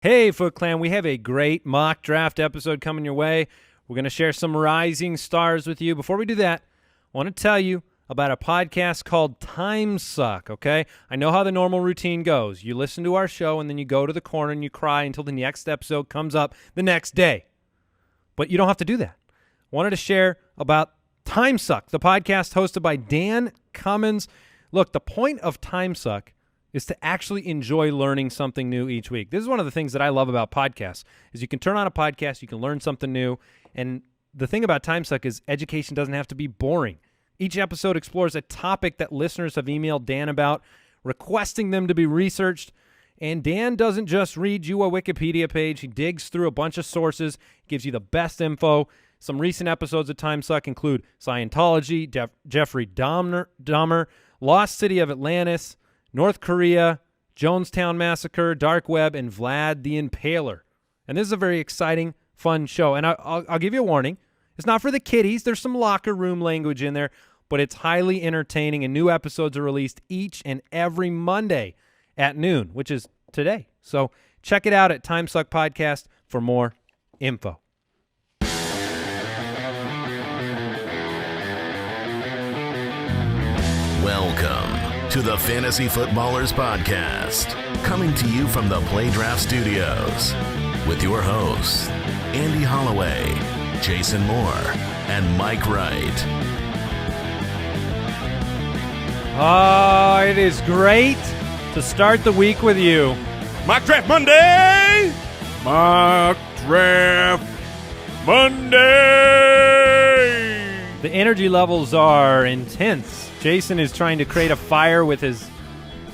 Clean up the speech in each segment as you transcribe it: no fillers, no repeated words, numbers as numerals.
Hey, Foot Clan, we have a great mock draft episode coming your way. We're going to share some rising stars with you. Before we do that, I want to tell you about a podcast called Time Suck, okay? I know how the normal routine goes. You listen to our show, and then you go to the corner and you cry until the next episode comes up the next day. But you don't have to do that. I wanted to share about Time Suck, the podcast hosted by Dan Cummins. Look, the point of Time Suck is to actually enjoy learning something new each week. This is one of the things that I love about podcasts, is you can turn on a podcast, you can learn something new, and the thing about Time Suck is education doesn't have to be boring. Each episode explores a topic that listeners have emailed Dan about, requesting them to be researched, and Dan doesn't just read you a Wikipedia page. He digs through a bunch of sources, gives you the best info. Some recent episodes of Time Suck include Scientology, Jeffrey Dahmer, Lost City of Atlantis, North Korea, Jonestown Massacre, Dark Web, and Vlad the Impaler. And this is a very exciting, fun show. And I'll give you a warning. It's not for the kiddies. There's some locker room language in there, but it's highly entertaining, and new episodes are released each and every Monday at noon, which is today. So check it out at Time Suck Podcast for more info. Welcome to the Fantasy Footballers Podcast, coming to you from the Play Draft Studios with your hosts, Andy Holloway, Jason Moore, and Mike Wright. Oh, it is great to start the week with you. Mock Draft Monday! Mock Draft Monday! The energy levels are intense. Jason is trying to create a fire with his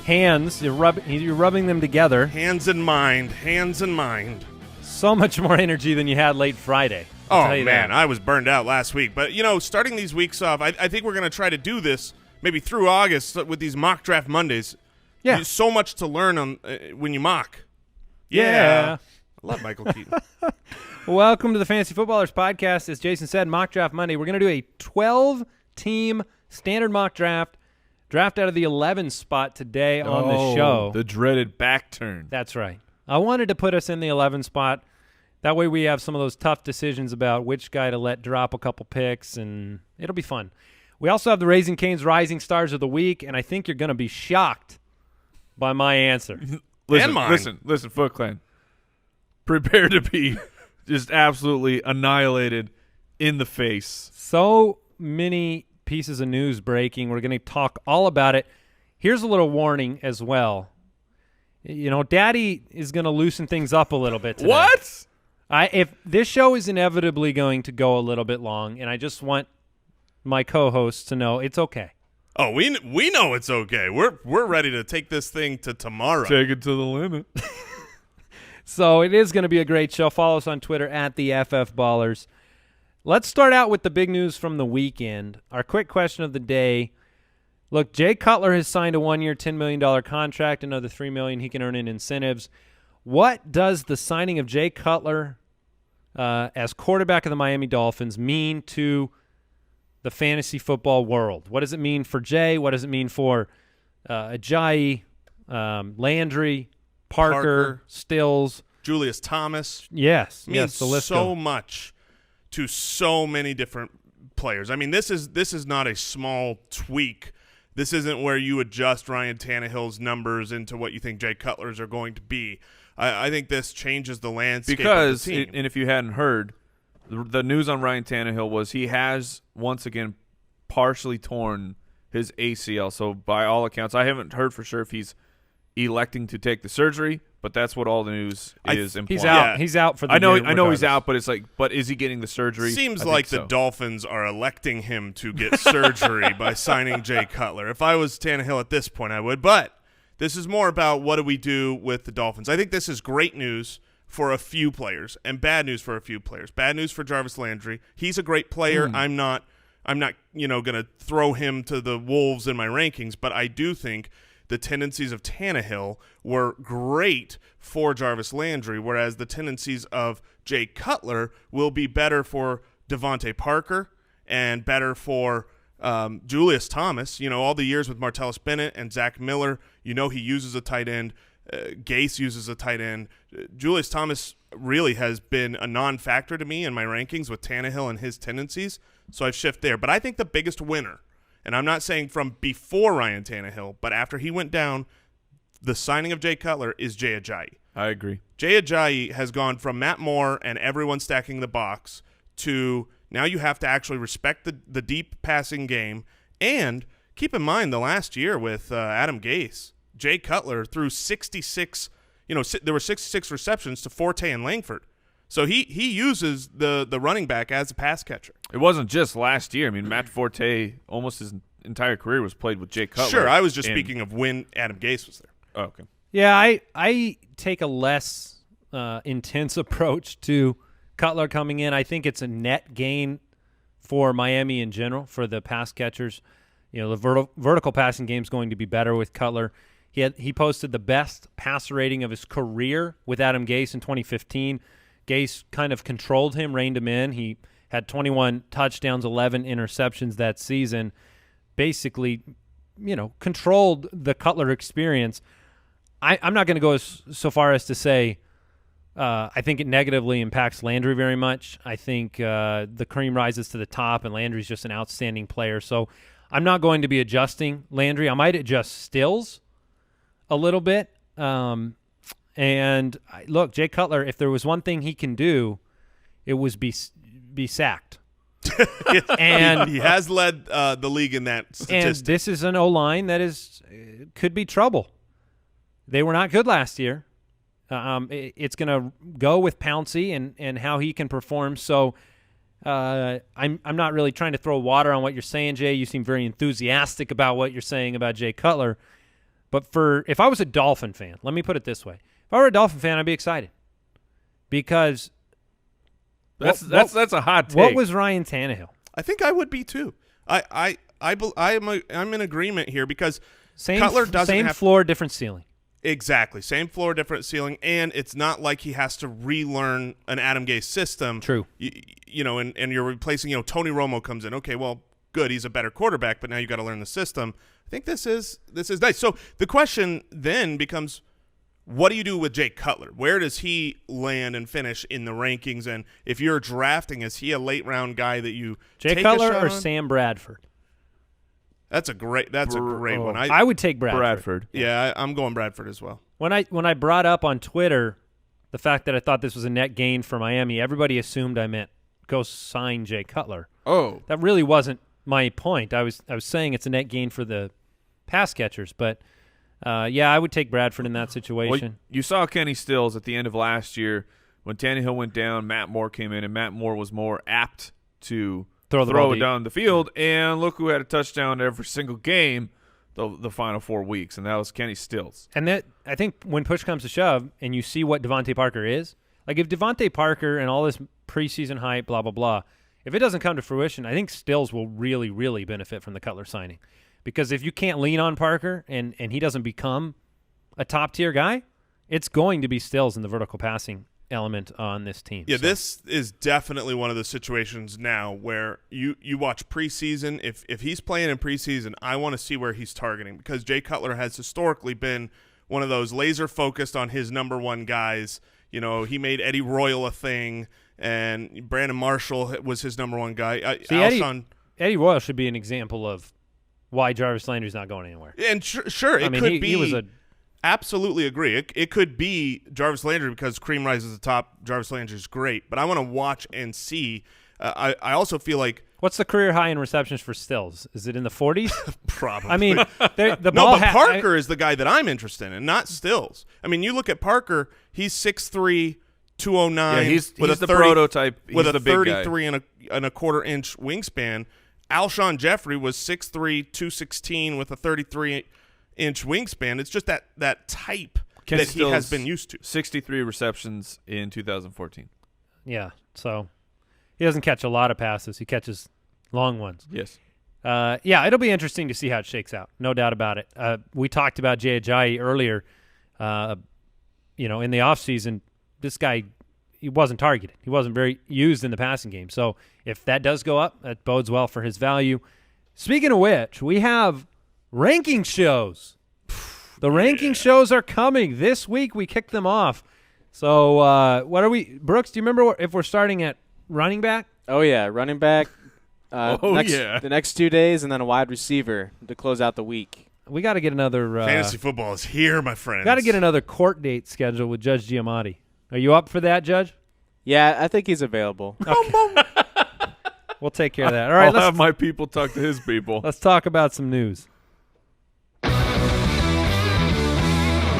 hands. You're rubbing them together. Hands in mind. Hands in mind. So much more energy than you had late Friday. Oh, man, I was burned out last week. But, you know, starting these weeks off, I think we're going to try to do this maybe through August with these Mock Draft Mondays. Yeah. There's so much to learn on when you mock. Yeah. I love Michael Keaton. Welcome to the Fantasy Footballers Podcast. As Jason said, Mock Draft Monday. We're going to do a 12-team standard mock draft out of the 11 spot today on the show. The dreaded back turn. That's right. I wanted to put us in the 11 spot. That way we have some of those tough decisions about which guy to let drop a couple picks, and it'll be fun. We also have the Raising Cane's Rising Stars of the Week, and I think you're going to be shocked by my answer. Listen, Foot Clan. Prepare to be just absolutely annihilated in the face. So many pieces of news breaking. We're going to talk all about it. Here's a little warning as well. You know, Daddy is going to loosen things up a little bit today. What? If this show is inevitably going to go a little bit long, and I just want my co-hosts to know it's okay. Oh, we know it's okay. We're ready to take this thing to tomorrow. Take it to the limit. So it is going to be a great show. Follow us on Twitter at the FF Ballers. Let's start out with the big news from the weekend. Our quick question of the day. Look, Jay Cutler has signed a 1-year, $10 million contract, another $3 million he can earn in incentives. What does the signing of Jay Cutler as quarterback of the Miami Dolphins mean to the fantasy football world? What does it mean for Jay? What does it mean for Ajayi, Landry, Parker, Stills, Julius Thomas? Yes, Means the list so goes. much to so many different players. I mean, this is not a small tweak. This isn't where you adjust Ryan Tannehill's numbers into what you think Jay Cutler's are going to be. I think this changes the landscape of the team. And if you hadn't heard, the news on Ryan Tannehill was he has once again partially torn his ACL. So by all accounts, I haven't heard for sure if he's electing to take the surgery, but that's what all the news is implying. He's out. Yeah. He's out for the year. I know he's out, but it's like, but is he getting the surgery? Seems like the Dolphins are electing him to get surgery by signing Jay Cutler. If I was Tannehill at this point, I would. But this is more about what do we do with the Dolphins. I think this is great news for a few players and bad news for a few players. Bad news for Jarvis Landry. He's a great player. I'm not going to throw him to the wolves in my rankings, but I do think the tendencies of Tannehill were great for Jarvis Landry, whereas the tendencies of Jay Cutler will be better for Devontae Parker and better for Julius Thomas. You know, all the years with Martavis Bryant and Zach Miller, you know he uses a tight end. Gase uses a tight end. Julius Thomas really has been a non-factor to me in my rankings with Tannehill and his tendencies, so I've shifted there. But I think the biggest winner, and I'm not saying from before Ryan Tannehill, but after he went down, the signing of Jay Cutler is Jay Ajayi. I agree. Jay Ajayi has gone from Matt Moore and everyone stacking the box to now you have to actually respect the deep passing game. And keep in mind the last year with Adam Gase, Jay Cutler threw 66, there were 66 receptions to Forte and Langford. So he uses the running back as a pass catcher. It wasn't just last year. I mean, Matt Forte, almost his entire career was played with Jay Cutler. Sure, I was just speaking of when Adam Gase was there. Oh, okay. Yeah, I take a less intense approach to Cutler coming in. I think it's a net gain for Miami in general, for the pass catchers. The vertical passing game is going to be better with Cutler. He posted the best passer rating of his career with Adam Gase in 2015. Gase kind of controlled him, reined him in. He had 21 touchdowns, 11 interceptions that season. Basically, controlled the Cutler experience. I'm not going to go so far as to say I think it negatively impacts Landry very much. I think the cream rises to the top, and Landry's just an outstanding player. So I'm not going to be adjusting Landry. I might adjust Stills a little bit. And look, Jay Cutler, if there was one thing he can do, it was be sacked. And he has led the league in that statistic. And this is an O-line that could be trouble. They were not good last year. It's going to go with Pouncey and how he can perform. So I'm not really trying to throw water on what you're saying, Jay. You seem very enthusiastic about what you're saying about Jay Cutler. But if I was a Dolphin fan, let me put it this way. If I were a Dolphin fan, I'd be excited. Because that's a hot take. What was Ryan Tannehill? I think I would be too. I'm in agreement here because Same Cutler doesn't same have floor, different ceiling. Exactly. Same floor, different ceiling, and it's not like he has to relearn an Adam Gase system. True. And you're replacing, Tony Romo comes in. Okay, well, good, he's a better quarterback, but now you got to learn the system. I think this is nice. So the question then becomes, what do you do with Jay Cutler? Where does he land and finish in the rankings? And if you're drafting, is he a late round guy that you Jay take Cutler a shot or on? Sam Bradford? That's a great one. I would take Bradford. Yeah, I'm going Bradford as well. When I brought up on Twitter the fact that I thought this was a net gain for Miami, everybody assumed I meant go sign Jay Cutler. Oh, that really wasn't my point. I was saying it's a net gain for the pass catchers, but yeah, I would take Bradford in that situation. Well, you saw Kenny Stills at the end of last year when Tannehill went down. Matt Moore came in, and Matt Moore was more apt to throw it down the field. And look who had a touchdown every single game the final 4 weeks, and that was Kenny Stills. And that, I think when push comes to shove and you see what Devontae Parker is, like if Devontae Parker and all this preseason hype, blah, blah, blah, if it doesn't come to fruition, I think Stills will really, really benefit from the Cutler signing. Because if you can't lean on Parker and he doesn't become a top-tier guy, it's going to be Stills in the vertical passing element on this team. Yeah, this is definitely one of the situations now where you watch preseason. If he's playing in preseason, I want to see where he's targeting because Jay Cutler has historically been one of those laser-focused on his number one guys. He made Eddie Royal a thing, and Brandon Marshall was his number one guy. Eddie Royal should be an example of why Jarvis Landry's not going anywhere. And sure, it could be. He was absolutely agree. It could be Jarvis Landry because cream rises to the top. Jarvis Landry's great, but I want to watch and see. I also feel like what's the career high in receptions for Stills? Is it in the 40s? Probably. I mean, the no, ball. But Parker is the guy that I'm interested in, not Stills. I mean, you look at Parker; he's 6'3", 209. Yeah, he's the prototype. He's with a the big 33 and a quarter inch wingspan. Alshon Jeffrey was 6'3", 216 with a 33-inch wingspan. It's just that type Ken that Stills, he has been used to. 63 receptions in 2014. Yeah, so he doesn't catch a lot of passes. He catches long ones. Yes. Yeah, it'll be interesting to see how it shakes out. No doubt about it. We talked about Jay Ajayi earlier. In the offseason, this guy, he wasn't targeted. He wasn't very used in the passing game. So if that does go up, that bodes well for his value. Speaking of which, we have ranking shows. The ranking shows are coming. This week we kicked them off. So what are we – Brooks, do you remember if we're starting at running back? Oh, yeah, running back. Yeah. The next 2 days, and then a wide receiver to close out the week. We got to get another Fantasy football is here, my friends. Got to get another court date scheduled with Judge Giamatti. Are you up for that, Judge? Yeah, I think he's available. Okay. We'll take care of that. All right, I'll have my people talk to his people. let's talk about some news.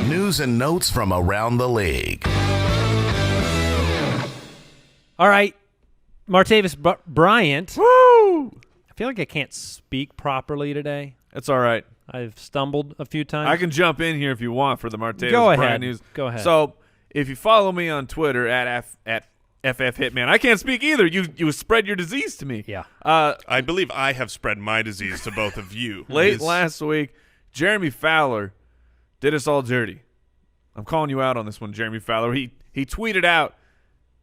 News and notes from around the league. All right, Martavis Bryant. Woo! I feel like I can't speak properly today. That's all right. I've stumbled a few times. I can jump in here if you want for the Martavis Go ahead. Bryant news. Go ahead. So if you follow me on Twitter at FF Hitman, I can't speak either. You spread your disease to me. Yeah. I believe I have spread my disease to both of you. Late last week, Jeremy Fowler did us all dirty. I'm calling you out on this one, Jeremy Fowler. He tweeted out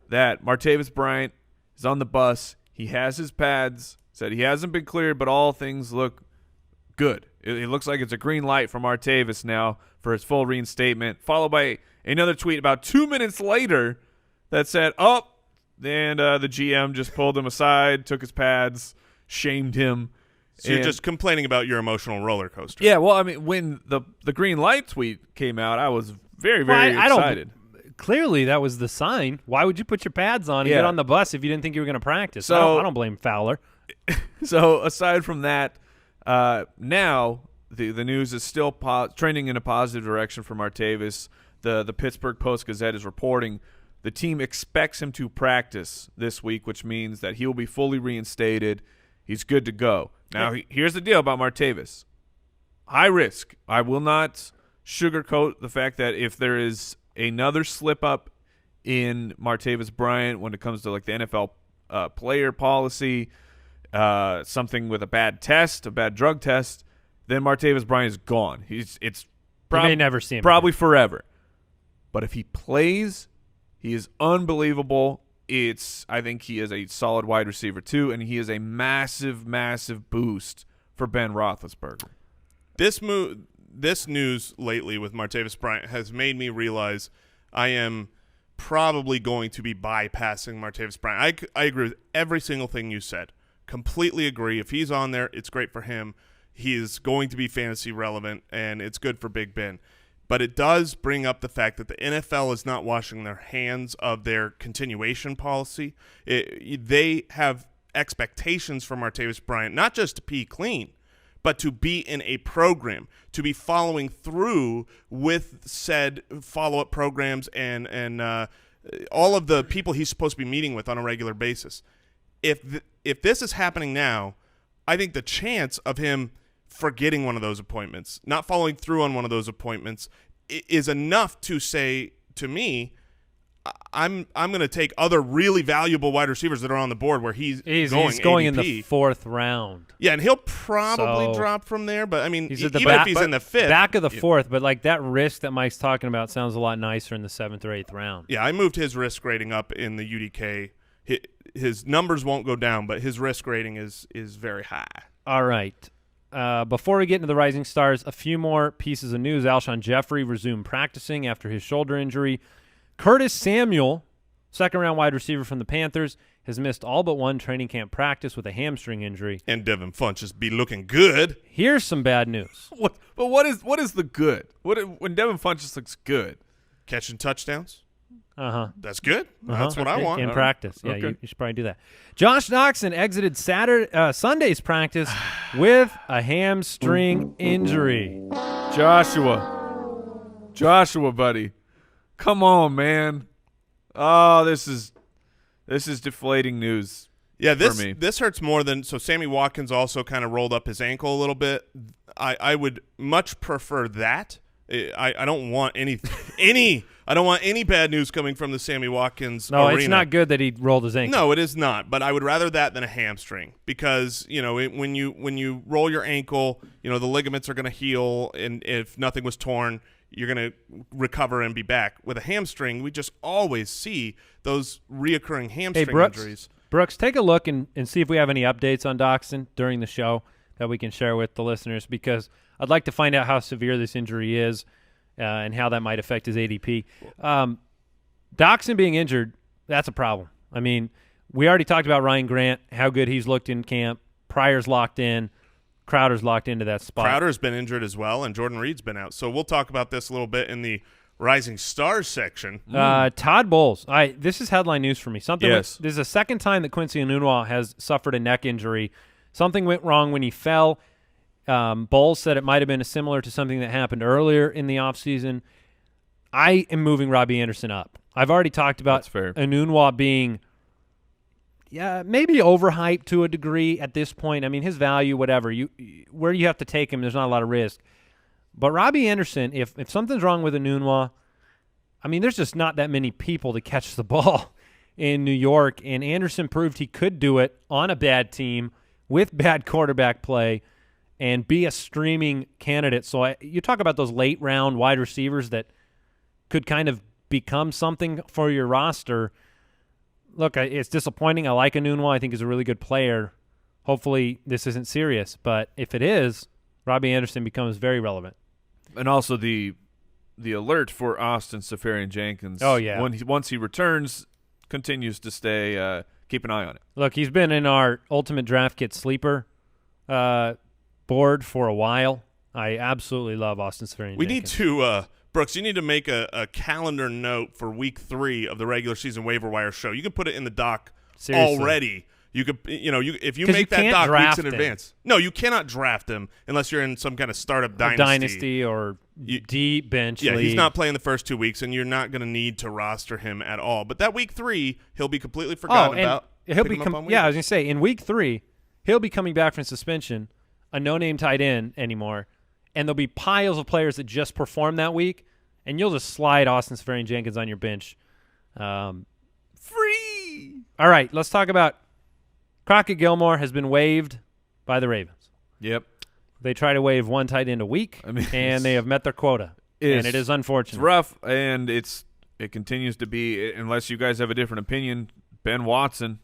that Martavis Bryant is on the bus. He has his pads. Said he hasn't been cleared, but all things look good. It looks like it's a green light for Martavis now for his full reinstatement, followed by another tweet about 2 minutes later that said, oh, and the GM just pulled him aside, took his pads, shamed him. So you're just complaining about your emotional roller coaster. Yeah, well, I mean, when the green light tweet came out, I was very, very excited. Clearly, that was the sign. Why would you put your pads on and get on the bus if you didn't think you were going to practice? So, I don't blame Fowler. So aside from that, now the news is still trending in a positive direction for Martavis. The Pittsburgh Post-Gazette is reporting the team expects him to practice this week, which means that he will be fully reinstated. He's good to go. Now, here's the deal about Martavis. High risk. I will not sugarcoat the fact that if there is another slip-up in Martavis Bryant when it comes to like the NFL player policy, something with a bad test, a bad drug test, then Martavis Bryant is gone. You may never see him probably again. Forever. But if he plays, he is unbelievable. I think he is a solid wide receiver too, and he is a massive, massive boost for Ben Roethlisberger. This news lately with Martavis Bryant has made me realize I am probably going to be bypassing Martavis Bryant. I agree with every single thing you said. Completely agree. If he's on there, it's great for him. He is going to be fantasy relevant, and it's good for Big Ben. But it does bring up the fact that the NFL is not washing their hands of their continuation policy. They have expectations from Martavis Bryant, not just to be clean, but to be in a program, to be following through with said follow-up programs and all of the people he's supposed to be meeting with on a regular basis. If this is happening now, I think the chance of him forgetting one of those appointments, not following through on one of those appointments, is enough to say to me, I'm going to take other really valuable wide receivers that are on the board where he's going in the fourth round. Yeah, and he'll probably drop from there. But I mean, he's even if he's in the fifth, back of the fourth. But like that risk that Mike's talking about sounds a lot nicer in the seventh or eighth round. Yeah, I moved his risk rating up in the UDK. His numbers won't go down, but his risk rating is very high. All right. Before we get into the Rising Stars, a few more pieces of news. Alshon Jeffrey resumed practicing after his shoulder injury. Curtis Samuel, second-round wide receiver from the Panthers, has missed all but one training camp practice with a hamstring injury. And Devin Funchess be looking good. Here's some bad news. What is the good? When Devin Funchess looks good? Catching touchdowns. That's good. Uh-huh. That's what I want. In practice. Yeah, okay. you should probably do that. Josh Doctson exited Sunday's practice with a hamstring injury. Joshua, buddy. Come on, man. Oh, this is deflating news. Yeah, for me. This hurts more than – so Sammy Watkins also kind of rolled up his ankle a little bit. I would much prefer that. I don't want I don't want any bad news coming from the Sammy Watkins arena. It's not good that he rolled his ankle. No, it is not. But I would rather that than a hamstring because when you roll your ankle, the ligaments are going to heal, and if nothing was torn, you're going to recover and be back. With a hamstring, we just always see those reoccurring hamstring injuries. Brooks, take a look and see if we have any updates on Doctson during the show that we can share with the listeners, because I'd like to find out how severe this injury is and how that might affect his ADP. Doctson being injured, that's a problem. I mean, we already talked about Ryan Grant, how good he's looked in camp. Pryor's locked in. Crowder's locked into that spot. Crowder's been injured as well, and Jordan Reed's been out. So we'll talk about this a little bit in the Rising Stars section. Todd Bowles. This is headline news for me. Yes. This is the second time that Quincy Enunwa has suffered a neck injury. Something went wrong when he fell. Bowles said it might have been similar to something that happened earlier in the offseason. I am moving Robbie Anderson up. I've already talked about That's fair. Enunwa being maybe overhyped to a degree at this point. I mean, his value, whatever. Where you have to take him, there's not a lot of risk. But Robbie Anderson, if something's wrong with Enunwa, I mean, there's just not that many people to catch the ball in New York, and Anderson proved he could do it on a bad team with bad quarterback play and be a streaming candidate. So you talk about those late-round wide receivers that could kind of become something for your roster. Look, it's disappointing. I like Enunwa. I think he's a really good player. Hopefully this isn't serious, but if it is, Robbie Anderson becomes very relevant. And also the alert for Austin Seferian-Jenkins. Oh, yeah. Once he returns, continues to stay. Keep an eye on it. Look, he's been in our Ultimate Draft Kit sleeper board for a while. I absolutely love Austin Seferian-Jenkins. We need to, Brooks, you need to make a calendar note for week 3 of the regular season waiver wire show. You can put it in the doc Seriously. already. You could, if you 'Cause make you that can't doc weeks draft in him. advance. No, you cannot draft him unless you're in some kind of startup dynasty or deep bench Yeah, league. he's not playing the first 2 weeks, and you're not going to need to roster him at all. But that week 3, he'll be completely forgotten about. He'll Pick be him up on I waivers. was going to say, in week 3, he'll be coming back from suspension, a no-name tight end anymore, and there'll be piles of players that just performed that week, and you'll just slide Austin Seferian-Jenkins on your bench. Free. All right, let's talk about Crockett Gilmore has been waived by the Ravens. Yep. They try to waive one tight end a week, and they have met their quota, and it is unfortunate. It's rough, and it continues to be, unless you guys have a different opinion, Ben Watson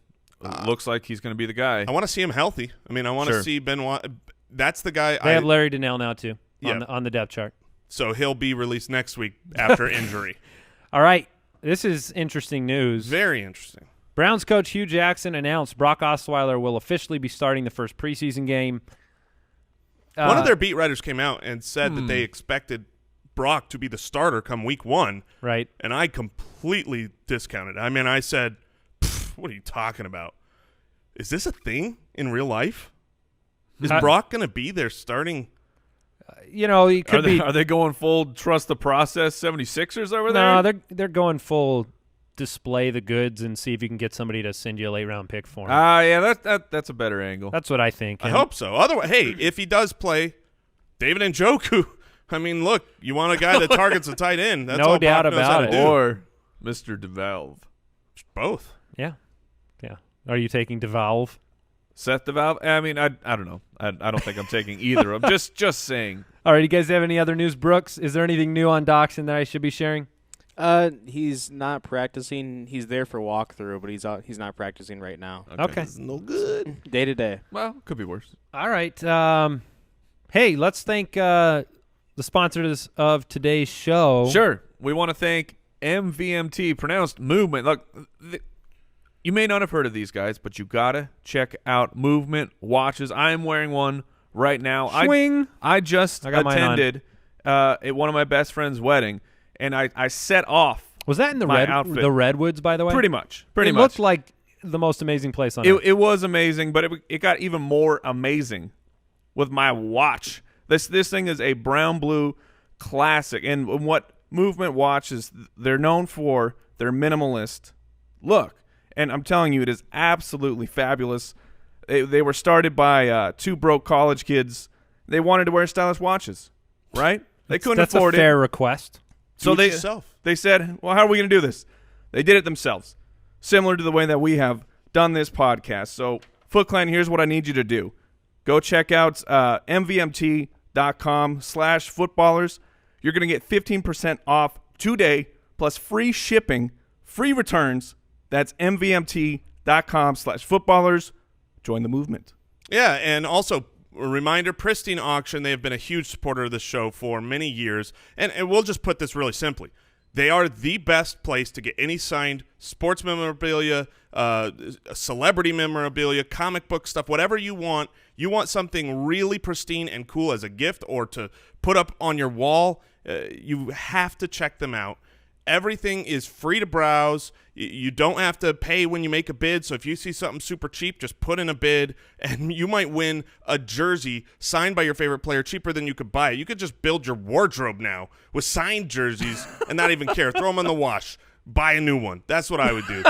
looks like he's going to be the guy. I want to see him healthy. I mean, I want to see Ben Watson. That's the guy. They have Larry Donnell now, too, Yeah. on the depth chart. So he'll be released next week after injury. All right, this is interesting news. Very interesting. Browns coach Hugh Jackson announced Brock Osweiler will officially be starting the first preseason game. One of their beat writers came out and said that they expected Brock to be the starter come week 1. Right. And I completely discounted it. I mean, I said, what are you talking about? Is this a thing in real life? Is Brock going to be their starting? He could be. Are they going full trust the process 76ers over No, there? they're going full display the goods and see if you can get somebody to send you a late-round pick for him. Yeah, that's a better angle. That's what I think. I hope so. Otherwise, hey, if he does play, David Njoku. I mean, look, you want a guy that targets a tight end. That's No all doubt Brock knows how about to it. do. Or Mr. DeValve. Both. Yeah. Are you taking DeValve? Seth DeValve? I mean, I don't know. I don't think I'm taking either. I'm just saying. All right, you guys have any other news, Brooks? Is there anything new on Doctson that I should be sharing? He's not practicing. He's there for walkthrough, but he's not practicing right now. Okay. It's no good. Day to day. Well, could be worse. All right. Hey, let's thank the sponsors of today's show. Sure. We want to thank MVMT, pronounced Movement. Look, you may not have heard of these guys, but you got to check out Movement watches. I am wearing one right now. Swing. I just I got mine on. attended at one of my best friend's wedding, and I set off. Was that in the my outfit. the Redwoods, by the way? Pretty much. It looked like the most amazing place on earth. It was amazing, but it got even more amazing with my watch. This thing is a brown blue classic, and what Movement watches, they're known for their minimalist look, and I'm telling you, it is absolutely fabulous. They were started by 2 broke college kids. They wanted to wear stylish watches, right? They couldn't That's afford a fair request. So Do it yourself. they said, well, how are we going to do this? They did it themselves, similar to the way that we have done this podcast. So, Foot Clan, here's what I need you to do. Go check out mvmt.com/footballers. You're going to get 15% off today, plus free shipping, free returns. That's mvmt.com/footballers. Join the movement. Yeah, and also a reminder, Pristine Auction, they have been a huge supporter of the show for many years. And we'll just put this really simply. They are the best place to get any signed sports memorabilia, celebrity memorabilia, comic book stuff, whatever you want. You want something really pristine and cool as a gift or to put up on your wall, you have to check them out. Everything is free to browse. You don't have to pay when you make a bid. So if you see something super cheap, just put in a bid, and you might win a jersey signed by your favorite player cheaper than you could buy it. You could just build your wardrobe now with signed jerseys and not even care. Throw them in the wash. Buy a new one. That's what I would do.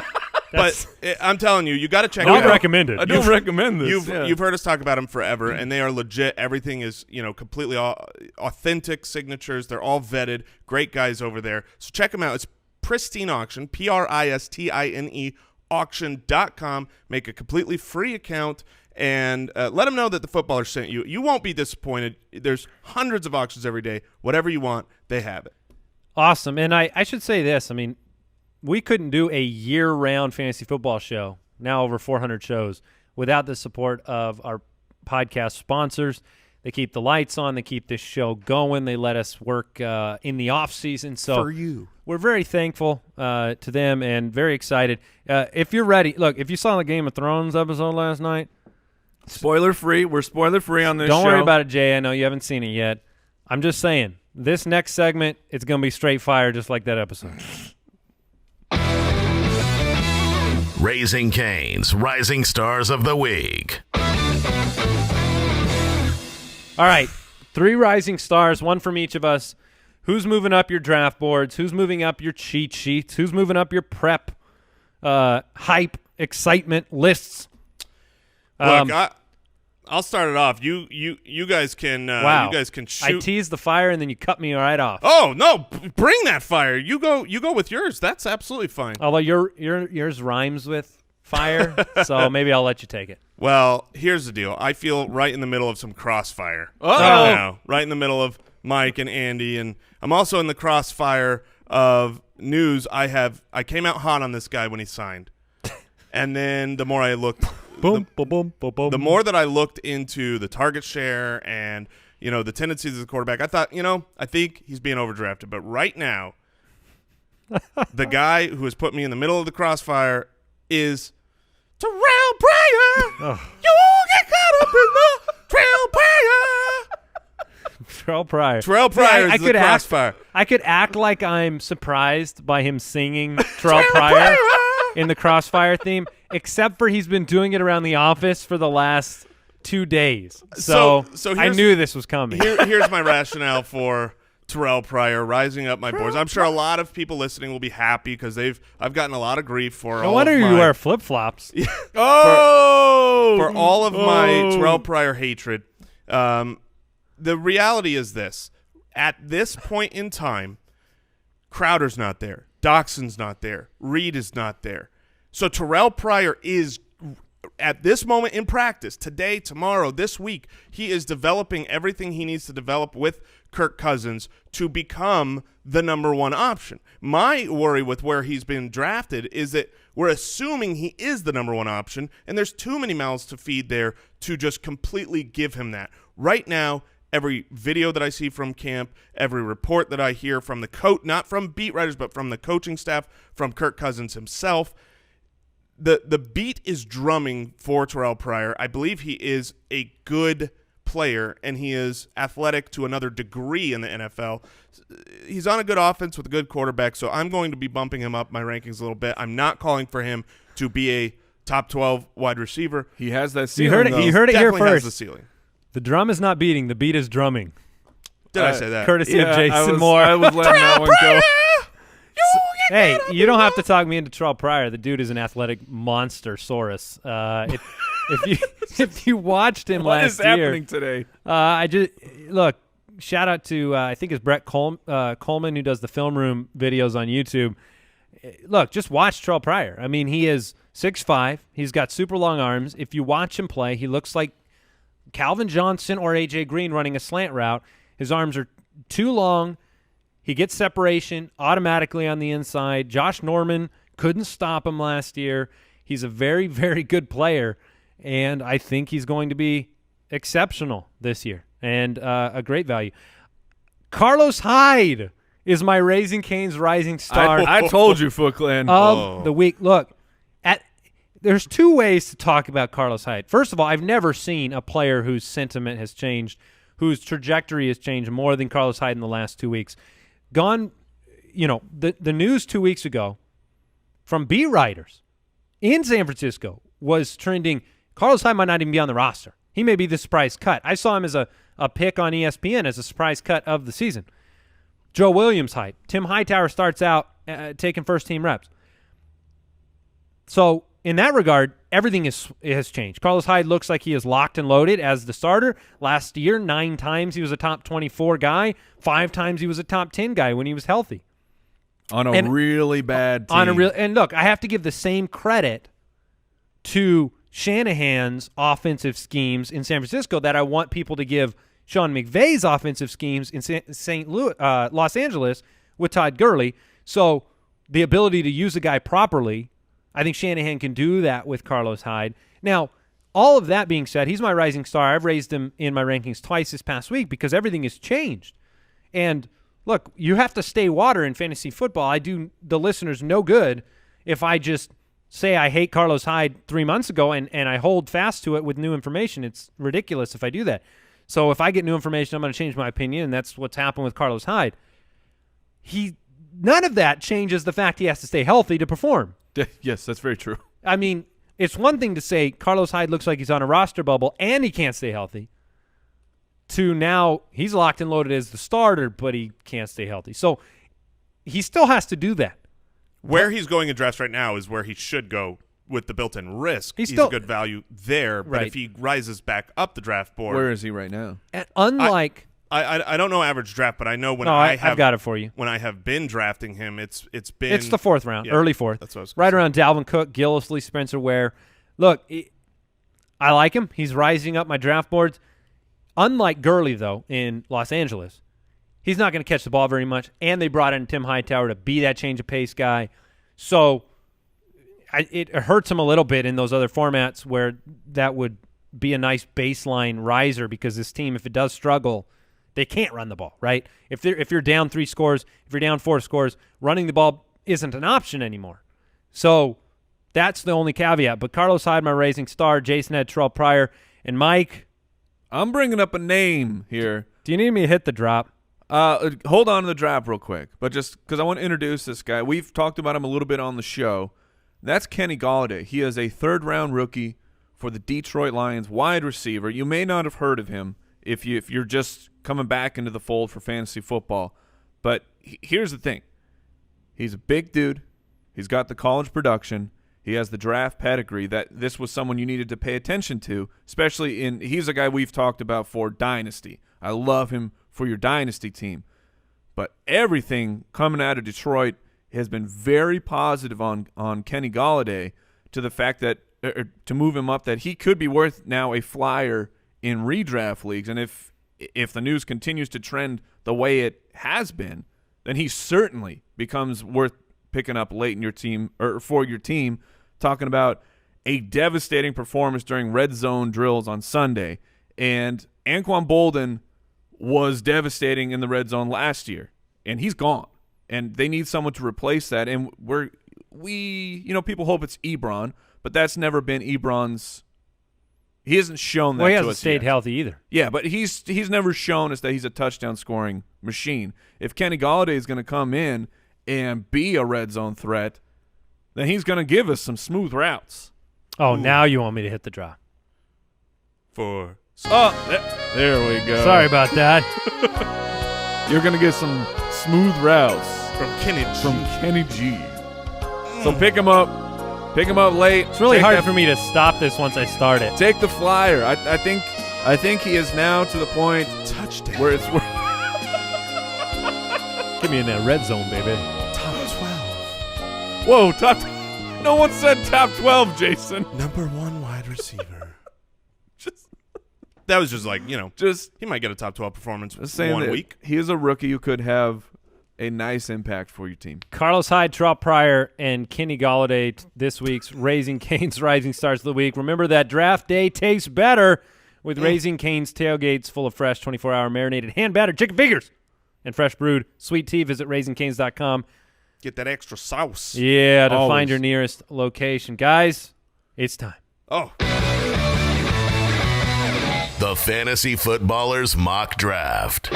But I'm telling you, you got to check it out. I don't recommend it. I don't recommend this. You've heard us talk about them forever, and they are legit. Everything is completely authentic signatures. They're all vetted. Great guys over there. So check them out. It's Pristine Auction, Pristine auction.com. Make a completely free account and let them know that the footballer sent you. You won't be disappointed. There's hundreds of auctions every day. Whatever you want, they have it. Awesome. And I should say this. I mean, we couldn't do a year-round fantasy football show, now over 400 shows, without the support of our podcast sponsors. They keep the lights on. They keep this show going. They let us work in the off-season. So for you. We're very thankful to them and very excited. If you're ready, look, if you saw the Game of Thrones episode last night. Spoiler-free. We're spoiler-free on this show. Don't worry about it, Jay. I know you haven't seen it yet. I'm just saying, this next segment, it's going to be straight fire just like that episode. Raising Cane's Rising Stars of the Week. All right, 3 rising stars, 1 from each of us. Who's moving up your draft boards? Who's moving up your cheat sheets? Who's moving up your prep, hype, excitement lists? Look, I'll start it off. You guys can wow. You guys can shoot. I teased the fire and then you cut me right off. Oh no! Bring that fire. You go with yours. That's absolutely fine. Although yours rhymes with fire, so maybe I'll let you take it. Well, here's the deal. I feel right in the middle of some crossfire Oh. right now. Right in the middle of Mike and Andy, and I'm also in the crossfire of news. I came out hot on this guy when he signed, and then the more I looked. The more that I looked into the target share and, the tendencies of the quarterback, I thought, I think he's being overdrafted. But right now, the guy who has put me in the middle of the crossfire is Terrell Pryor. Oh. You get caught up in the Terrell Pryor. Terrell Pryor. Terrell Pryor is the crossfire. I could act like I'm surprised by him singing Terrell Pryor in the crossfire theme, except for he's been doing it around the office for the last 2 days. So I knew this was coming. Here's my rationale for Terrell Pryor rising up my boards. I'm sure a lot of people listening will be happy because I've gotten a lot of grief for No wonder you wear flip-flops. for all of my Terrell Pryor hatred. The reality is this. At this point in time, Crowder's not there. Doctson's not there. Reed is not there. So Terrell Pryor is, at this moment in practice, today, tomorrow, this week, he is developing everything he needs to develop with Kirk Cousins to become the number 1 option. My worry with where he's been drafted is that we're assuming he is the number 1 option, and there's too many mouths to feed there to just completely give him that. Right now, every video that I see from camp, every report that I hear from the coach, not from beat writers, but from the coaching staff, from Kirk Cousins himself, the beat is drumming for Terrell Pryor. I believe he is a good player, and he is athletic to another degree in the NFL. He's on a good offense with a good quarterback, so I'm going to be bumping him up my rankings a little bit. I'm not calling for him to be a top 12 wide receiver. He has that ceiling. You heard it here Definitely has first. the ceiling. The drum is not beating. The beat is drumming. Did I say that? Courtesy of Jason Moore. I was letting that one go. Hey, you don't have to talk me into Terrell Pryor. The dude is an athletic monster-saurus. If you watched him What last is year, happening today? Look. Shout out to I think it's Brett Coleman who does the film room videos on YouTube. Look, just watch Terrell Pryor. I mean, he is 6'5". He's got super long arms. If you watch him play, he looks like Calvin Johnson or A.J. Green running a slant route. His arms are too long. He gets separation automatically on the inside. Josh Norman couldn't stop him last year. He's a very, very good player, and I think he's going to be exceptional this year and a great value. Carlos Hyde is my Raising Cane's rising star I told you, Foot Clan. of the week. Look, there's two ways to talk about Carlos Hyde. First of all, I've never seen a player whose sentiment has changed, whose trajectory has changed more than Carlos Hyde in the last 2 weeks. The news 2 weeks ago from beat writers in San Francisco was trending, Carlos Hyde might not even be on the roster. He may be the surprise cut. I saw him as a pick on ESPN as a surprise cut of the season. Joe Williams hype. Tim Hightower starts out taking first-team reps. So in that regard, everything has changed. Carlos Hyde looks like he is locked and loaded as the starter. Last year, 9 times he was a top 24 guy. 5 times he was a top 10 guy when he was healthy. On a really bad team. And look, I have to give the same credit to Shanahan's offensive schemes in San Francisco that I want people to give Sean McVay's offensive schemes in Los Angeles with Todd Gurley. So the ability to use a guy properly, I think Shanahan can do that with Carlos Hyde. Now, all of that being said, he's my rising star. I've raised him in my rankings twice this past week because everything has changed. And look, you have to stay water in fantasy football. I do the listeners no good if I just say I hate Carlos Hyde 3 months ago and I hold fast to it with new information. It's ridiculous if I do that. So if I get new information, I'm going to change my opinion, and that's what's happened with Carlos Hyde. None of that changes the fact he has to stay healthy to perform. Yes, that's very true. I mean, it's one thing to say Carlos Hyde looks like he's on a roster bubble and he can't stay healthy, to now he's locked and loaded as the starter, but he can't stay healthy. So he still has to do that. Where he's going in drafts right now is where he should go with the built-in risk. He's a good value there, but if he rises back up the draft board. Where is he right now? And unlike I don't know average draft, but I know when I've got it for you. When I have been drafting him, it's the 4th round, early 4th. That's what I was right around Dalvin Cook, Gillislee, Spencer Ware. Look, I like him. He's rising up my draft boards. Unlike Gurley, though, in Los Angeles, he's not going to catch the ball very much, and they brought in Tim Hightower to be that change of pace guy. So it hurts him a little bit in those other formats where that would be a nice baseline riser because this team, if it does struggle, they can't run the ball, right? If you're down 3 scores, if you're down 4 scores, running the ball isn't an option anymore. So that's the only caveat. But Carlos Hyde, my rising star, Jason had Terrell Pryor, and Mike. I'm bringing up a name here. Do you need me to hit the drop? Hold on to the drop real quick, but just because I want to introduce this guy. We've talked about him a little bit on the show. That's Kenny Golladay. He is a 3rd-round rookie for the Detroit Lions, wide receiver. You may not have heard of him if you're just coming back into the fold for fantasy football. But here's the thing. He's a big dude. He's got the college production. He has the draft pedigree. That this was someone you needed to pay attention to, especially he's a guy we've talked about for Dynasty. I love him for your Dynasty team. But everything coming out of Detroit has been very positive on Kenny Golladay, to the fact that to move him up, that he could be worth now a flyer in redraft leagues. And if the news continues to trend the way it has been, then he certainly becomes worth picking up late in your team or for your team. Talking about a devastating performance during red zone drills on Sunday, and Anquan Bolden was devastating in the red zone last year, and he's gone. And they need someone to replace that. And people hope it's Ebron, but that's never been Ebron's. He hasn't shown that. Well, he to hasn't us stayed yet. healthy either. Yeah, but he's never shown us that he's a touchdown scoring machine. If Kenny Golladay is going to come in and be a red zone threat, then he's going to give us some smooth routes. Oh, now you want me to hit the drop. For there we go. Sorry about that. You're going to get some smooth routes from Kenny G. So pick him up late. It's really hard for me to stop this once I start it. Take the flyer. I think he is now to the point Touchdown. where it's Get me in that red zone, baby. Top 12. Whoa, no one said top 12, Jason. Number 1 wide receiver. That was just like, he might get a top 12 performance one week. He is a rookie who could have a nice impact for your team. Carlos Hyde, Terrell Pryor, and Kenny Golladay, this week's Raising Cane's Rising Stars of the Week. Remember that draft day tastes better with Raising Cane's tailgates full of fresh 24-hour marinated hand-battered chicken fingers and fresh brewed sweet tea. Visit RaisingCanes.com. Get that extra sauce. Yeah, to Always. find your nearest location. Guys, it's time. Oh. The Fantasy Footballers Mock Draft.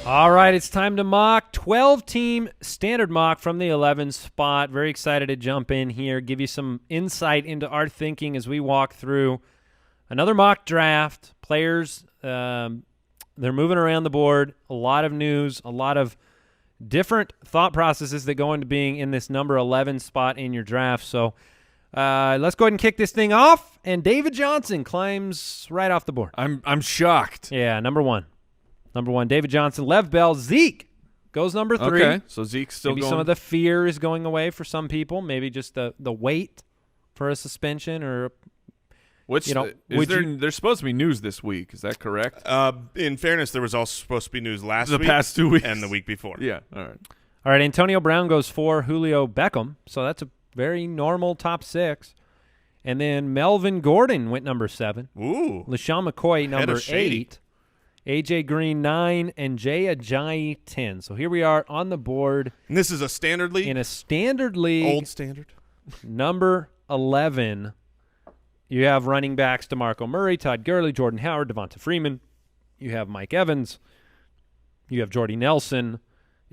All right, it's time to mock 12-team standard mock from the 11 spot. Very excited to jump in here, give you some insight into our thinking as we walk through another mock draft. Players, they're moving around the board. A lot of news, a lot of different thought processes that go into being in this number 11 spot in your draft. So let's go ahead and kick this thing off. And David Johnson climbs right off the board. I'm shocked. Yeah, number one. Number one, David Johnson. Lev Bell, Zeke goes number 3. Okay, so Zeke's still Maybe going. some of the fear is going away for some people. Maybe just the wait for a suspension or Which there's supposed to be news this week. Is that correct? In fairness, there was also supposed to be news last The week. past 2 weeks. And the week before. Yeah, all right. All right, Antonio Brown goes 4, Julio Beckham. So that's a very normal top 6. And then Melvin Gordon went number 7. Ooh. LaShawn McCoy number of Shady. 8. AJ Green 9 and Jay Ajayi 10. So here we are on the board And this is a standard league? in a standard league. Old standard? Number 11. You have running backs DeMarco Murray, Todd Gurley, Jordan Howard, Devonta Freeman. You have Mike Evans. You have Jordy Nelson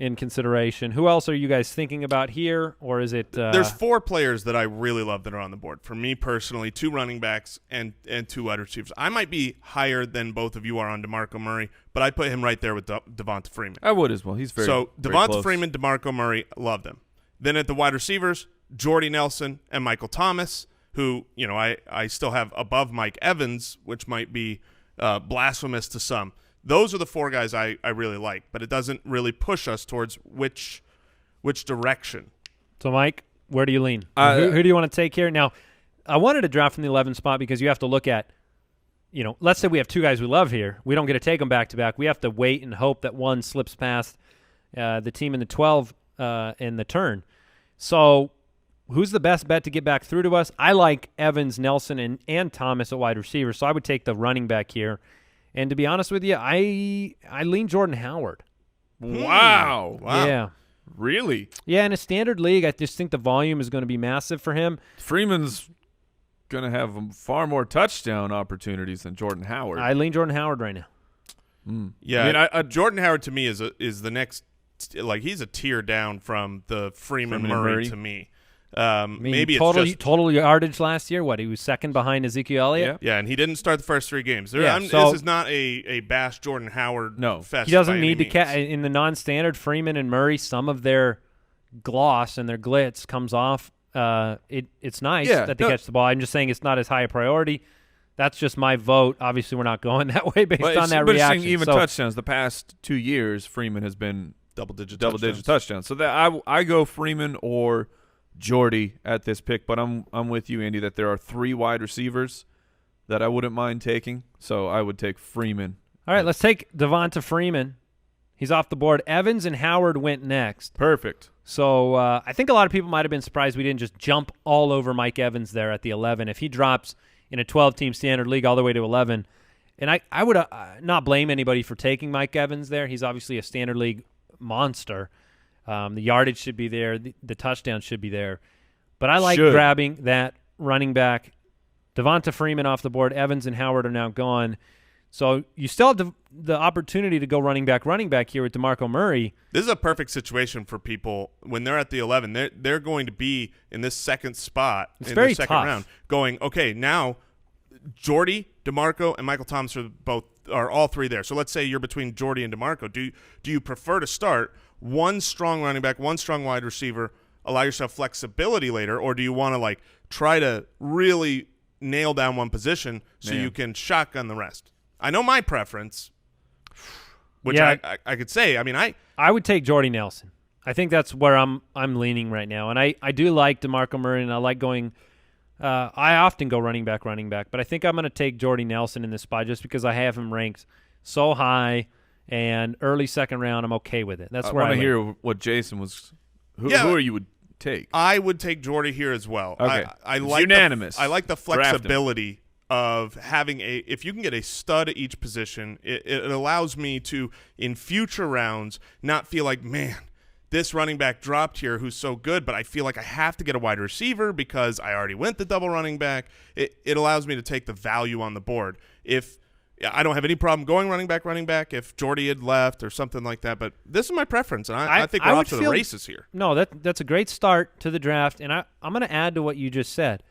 in consideration. Who else are you guys thinking about here, or is it? There's 4 players that I really love that are on the board. For me personally, 2 running backs and 2 wide receivers. I might be higher than both of you are on DeMarco Murray, but I put him right there with Devonta Freeman. I would as well. He's very So very Devonta close. Freeman, DeMarco Murray, love them. Then at the wide receivers, Jordy Nelson and Michael Thomas, who I still have above Mike Evans, which might be blasphemous to some. Those are the 4 guys I really like, but it doesn't really push us towards which direction. So, Mike, where do you lean? Who do you want to take here? Now, I wanted to draft from the 11 spot because you have to look at, let's say we have 2 guys we love here. We don't get to take them back-to-back. We have to wait and hope that one slips past the team in the 12 in the turn. So who's the best bet to get back through to us? I like Evans, Nelson, and Thomas at wide receiver, so I would take the running back here. And to be honest with you, I lean Jordan Howard. Wow. Yeah. Really? Yeah, in a standard league, I just think the volume is going to be massive for him. Freeman's going to have far more touchdown opportunities than Jordan Howard. I lean Jordan Howard right now. Yeah, I mean, Jordan Howard to me is the next, like, he's a tier down from the Freeman Murray to me. Maybe it's total yardage last year. What, he was second behind Ezekiel Elliott? Yeah, and he didn't start the first 3 games. So this is not a bash Jordan Howard fest. He doesn't by need any to means. in the non-standard. Freeman and Murray, some of their gloss and their glitz comes off. It's nice that they catch the ball. I'm just saying it's not as high a priority. That's just my vote. Obviously, we're not going that way based on that reaction. Even touchdowns, the past 2 years, Freeman has been double-digit touchdowns. So that I go Freeman or Jordy at this pick, but I'm with you, Andy, that there are 3 wide receivers that I wouldn't mind taking. So I would take Freeman. All right, let's take Devonta Freeman. He's off the board. Evans and Howard went next. Perfect. So I think a lot of people might have been surprised we didn't just jump all over Mike Evans there at the 11. If he drops in a 12-team standard league all the way to 11, and I would not blame anybody for taking Mike Evans there. He's obviously a standard league monster. The yardage should be there. The touchdown should be there. But I like grabbing that running back. Devonta Freeman off the board. Evans and Howard are now gone. So you still have the opportunity to go running back here with DeMarco Murray. This is a perfect situation for people when they're at the 11. They're going to be in this second spot in the second round going, okay, now Jordy, DeMarco, and Michael Thomas are all 3 there. So let's say you're between Jordy and DeMarco. Do you prefer to start one strong running back, one strong wide receiver, allow yourself flexibility later, or do you want to try to really nail down one position so you can shotgun the rest? I know my preference, which I could say. I mean, I would take Jordy Nelson. I think that's where I'm leaning right now, and I do like DeMarco Murray, and I like going. I often go running back, but I think I'm going to take Jordy Nelson in this spot just because I have him ranked so high, and early second round, I'm okay with it. That's where I want to hear what Jason was. Who are you would take? I would take Jordy here as well. Okay, I it's like unanimous. I like the flexibility of having if you can get a stud at each position, it allows me to, in future rounds, not feel like, man, this running back dropped here who's so good, but I feel like I have to get a wide receiver because I already went the double running back. It allows me to take the value on the board. I don't have any problem going running back if Jordy had left or something like that, but this is my preference, and I think we're off to the races here. No, that's a great start to the draft, and I'm going to add to what you just said.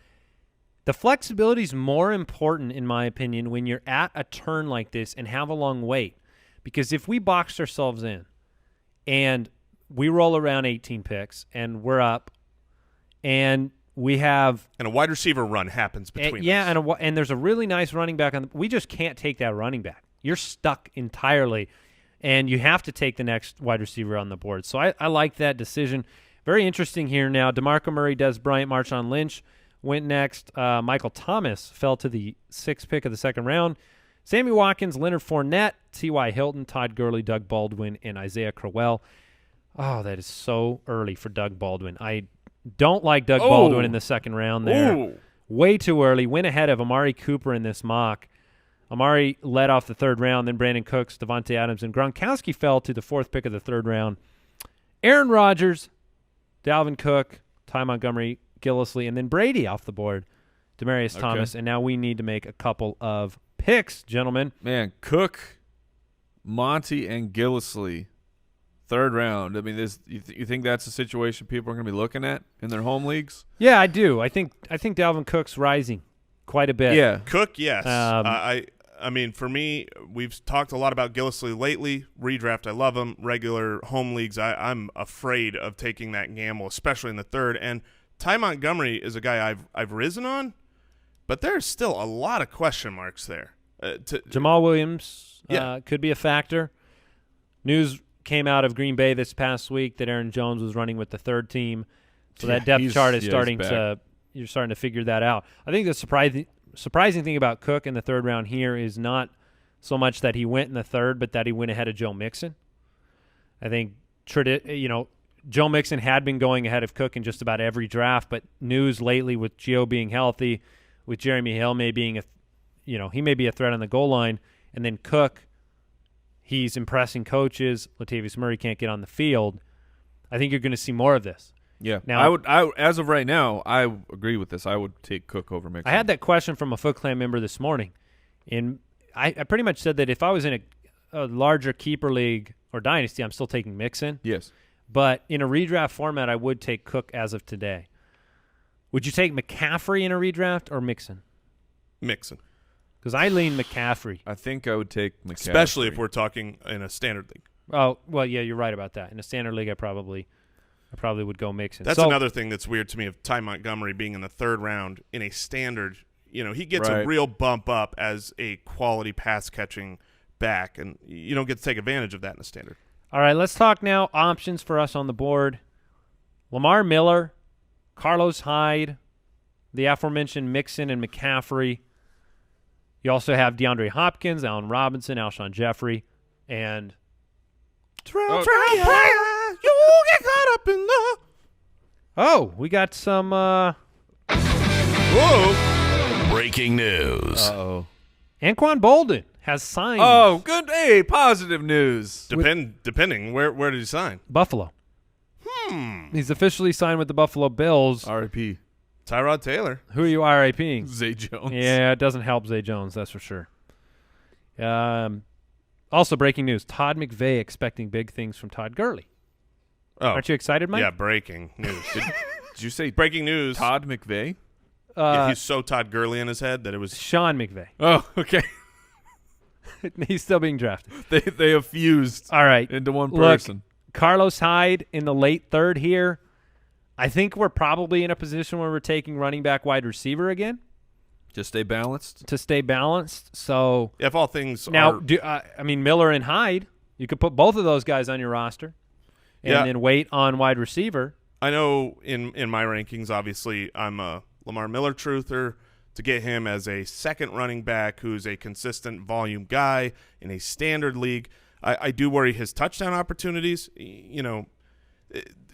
The flexibility is more important, in my opinion, when you're at a turn like this and have a long wait, because if we boxed ourselves in and we roll around 18 picks and we're up and we have – and a wide receiver run happens between us. And there's a really nice running back. We just can't take that running back. You're stuck entirely, and you have to take the next wide receiver on the board. So I like that decision. Very interesting here now. DeMarco Murray, Des Bryant, Marshawn Lynch went next. Michael Thomas fell to the 6th pick of the 2nd round. Sammy Watkins, Leonard Fournette, T.Y. Hilton, Todd Gurley, Doug Baldwin, and Isaiah Crowell. Oh, that is so early for Doug Baldwin. I don't like Doug Baldwin in the 2nd round there. Ooh. Way too early. Went ahead of Amari Cooper in this mock. Amari led off the 3rd round, then Brandon Cooks, Devontae Adams, and Gronkowski fell to the 4th pick of the 3rd round. Aaron Rodgers, Dalvin Cook, Ty Montgomery, Gillislee, and then Brady off the board, Demaryius Thomas. And now we need to make a couple of picks, gentlemen. Man, Cook, Monty, and Gillislee. 3rd round. I mean, you think that's a situation people are going to be looking at in their home leagues? Yeah, I do. I think Dalvin Cook's rising quite a bit. Yeah. Cook, yes. I mean, for me, we've talked a lot about Gillislee lately. Redraft, I love him. Regular home leagues, I'm afraid of taking that gamble, especially in the 3rd. And Ty Montgomery is a guy I've risen on, but there's still a lot of question marks there. Jamal Williams could be a factor. News came out of Green Bay this past week that Aaron Jones was running with the 3rd team. So that depth chart is you're starting to figure that out. I think the surprising thing about Cook in the 3rd round here is not so much that he went in the 3rd, but that he went ahead of Joe Mixon. I think Joe Mixon had been going ahead of Cook in just about every draft, but news lately with Gio being healthy, with Jeremy Hill he may be a threat on the goal line, and then Cook, he's impressing coaches. Latavius Murray can't get on the field. I think you're going to see more of this. Yeah. Now, I as of right now, I agree with this. I would take Cook over Mixon. I had that question from a Foot Clan member this morning, and I pretty much said that if I was in a larger keeper league or dynasty, I'm still taking Mixon. Yes. But in a redraft format, I would take Cook as of today. Would you take McCaffrey in a redraft or Mixon? Mixon. Because I lean McCaffrey. I think I would take McCaffrey. Especially if we're talking in a standard league. Oh, well, yeah, you're right about that. In a standard league, I probably would go Mixon. That's another thing that's weird to me of Ty Montgomery being in the 3rd round in a standard. He gets a real bump up as a quality pass-catching back, and you don't get to take advantage of that in a standard. All right, let's talk now options for us on the board. Lamar Miller, Carlos Hyde, the aforementioned Mixon and McCaffrey. You also have DeAndre Hopkins, Allen Robinson, Alshon Jeffrey, and You get caught up in the. Oh, we got some. Whoa! Breaking news. Uh-oh. Anquan Bolden has signed. Oh, good. Hey, positive news. Depending, where did he sign? Buffalo. He's officially signed with the Buffalo Bills. R.I.P. Tyrod Taylor. Who are you RIPing? Zay Jones. Yeah, it doesn't help Zay Jones, that's for sure. Also, breaking news. Todd McVay expecting big things from Todd Gurley. Oh. Aren't you excited, Mike? Yeah, breaking news. Did you say Breaking news. Todd McVay? Yeah, he's so Todd Gurley in his head that it was. Sean McVay. Oh, okay. He's still being drafted. They have fused All right. into one person. Look, Carlos Hyde in the late 3rd here. I think we're probably in a position where we're taking running back wide receiver again. Just stay balanced? To stay balanced. So If all things now, are. Miller and Hyde, you could put both of those guys on your roster and then wait on wide receiver. I know in my rankings, obviously, I'm a Lamar Miller truther. To get him as a 2nd running back who's a consistent volume guy in a standard league, I do worry his touchdown opportunities.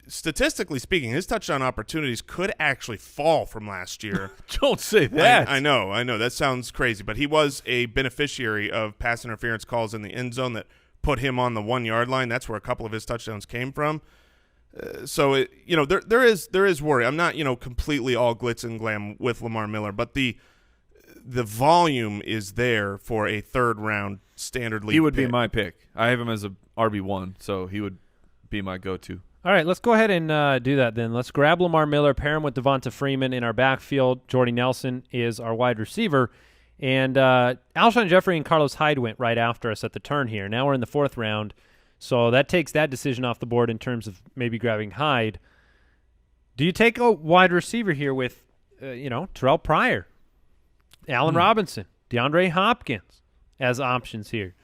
statistically speaking, his touchdown opportunities could actually fall from last year. Don't say that. I know. That sounds crazy, but he was a beneficiary of pass interference calls in the end zone that put him on the 1 yard line. That's where a couple of his touchdowns came from. So there is worry. I'm not completely all glitz and glam with Lamar Miller, but the volume is there for a third round standard league. He would pick. be my pick. I have him as a RB1, so he would be my go-to. All right, let's go ahead and do that then. Let's grab Lamar Miller, pair him with Devonta Freeman in our backfield. Jordy Nelson is our wide receiver. And Alshon Jeffrey and Carlos Hyde went right after us at the turn here. Now we're in the 4th round, so that takes that decision off the board in terms of maybe grabbing Hyde. Do you take a wide receiver here with, Terrell Pryor, Allen Robinson, DeAndre Hopkins as options here?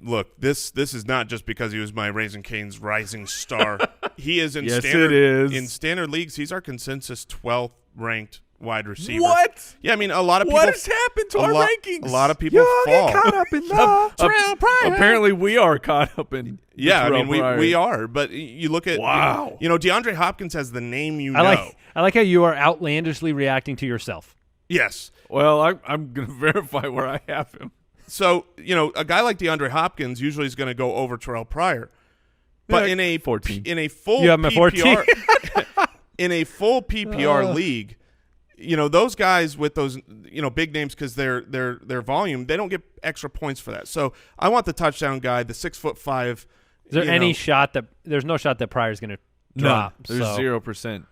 Look, this is not just because he was my Raising Cane's rising star. He is in Yes, standard. it is. In standard leagues, he's our consensus 12th ranked wide receiver. What? Yeah, I mean, a lot of people. What has happened to our rankings? A lot of people fall. Caught up in Terrell Pryor. Apparently, we are caught up in. Yeah, I Terrell mean, Pryor. we are. But you look at Wow. DeAndre Hopkins has the name I like how you are outlandishly reacting to yourself. Yes. Well, I'm going to verify where I have him. So a guy like DeAndre Hopkins usually is going to go over Terrell Pryor, but in a 14. in a full You have him at 14. PPR in a full PPR league, those guys with those big names because their volume, they don't get extra points for that. So I want the touchdown guy, the 6'5". Is there any shot that there's no shot that Pryor's going to drop? There's so. 0%.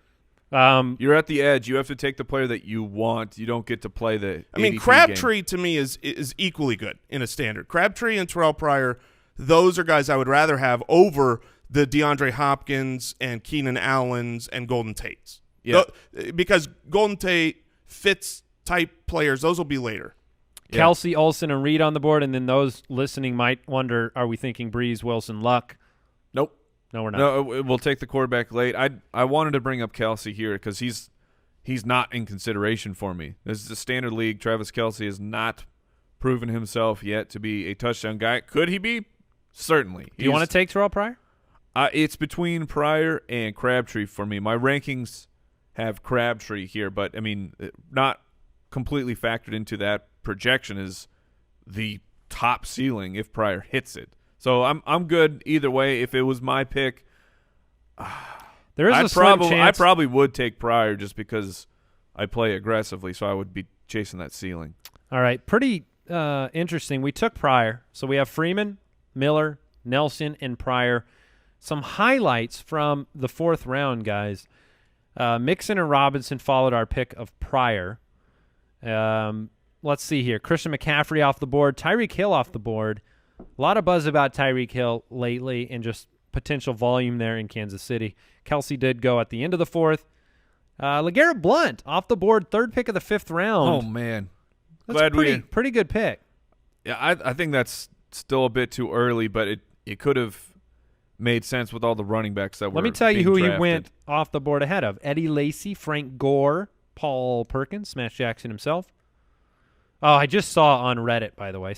Um, You're at the edge. You have to take the player that you want. You don't get to play the. I mean, ADP Crabtree to me is equally good in a standard. Crabtree and Terrell Pryor, those are guys I would rather have over the DeAndre Hopkins and Keenan Allens and Golden Tates. Yeah. Because Golden Tate, Fitz type players, those will be later. Yeah. Kelsey, Olsen, and Reed on the board, and then those listening might wonder, are we thinking Breeze, Wilson, Luck? Nope. No, we're not. No, we'll take the quarterback late. I wanted to bring up Kelsey here because he's not in consideration for me. This is a standard league. Travis Kelce has not proven himself yet to be a touchdown guy. Could he be? Certainly. Do you want to take Terrell Pryor? It's between Pryor and Crabtree for me. My rankings have Crabtree here, but, I mean, not completely factored into that projection is the top ceiling if Pryor hits it. So I'm good either way. If it was my pick, There is a slim chance. I probably would take Pryor just because I play aggressively, so I would be chasing that ceiling. All right, pretty interesting. We took Pryor, so we have Freeman, Miller, Nelson, and Pryor. Some highlights from the 4th round, guys. Mixon and Robinson followed our pick of Pryor. Let's see here. Christian McCaffrey off the board. Tyreek Hill off the board. A lot of buzz about Tyreek Hill lately and just potential volume there in Kansas City. Kelsey did go at the end of the 4th. LeGarrette Blount off the board, 3rd pick of the 5th round. Oh, man. That's a pretty good pick. Yeah, I think that's still a bit too early, but it could have made sense with all the running backs that were Let me tell you who drafted. he went off the board ahead of. Eddie Lacy, Frank Gore, Paul Perkins, Smash Jackson himself. Oh, I just saw on Reddit, by the way,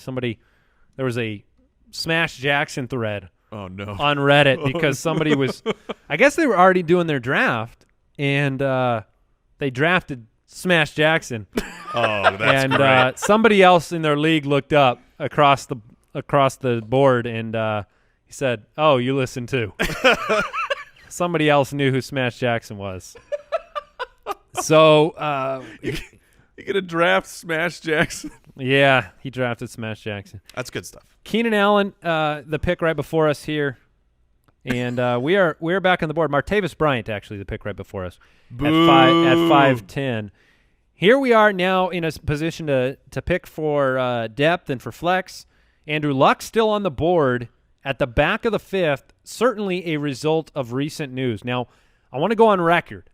there was a Smash Jackson thread Oh, no. on Reddit because somebody was – I guess they were already doing their draft, and they drafted Smash Jackson. Oh, that's and great. somebody else in their league looked up across the board, and he said, "Oh, you listen too." Somebody else knew who Smash Jackson was. So You get a draft Smash Jackson. yeah, he drafted Smash Jackson. That's good stuff. Keenan Allen, the pick right before us here, and we are back on the board. Martavis Bryant, actually, the pick right before us at 5'10". Here we are now in a position to pick for depth and for flex. Andrew Luck still on the board at the back of the 5th, certainly a result of recent news. Now, I want to go on record.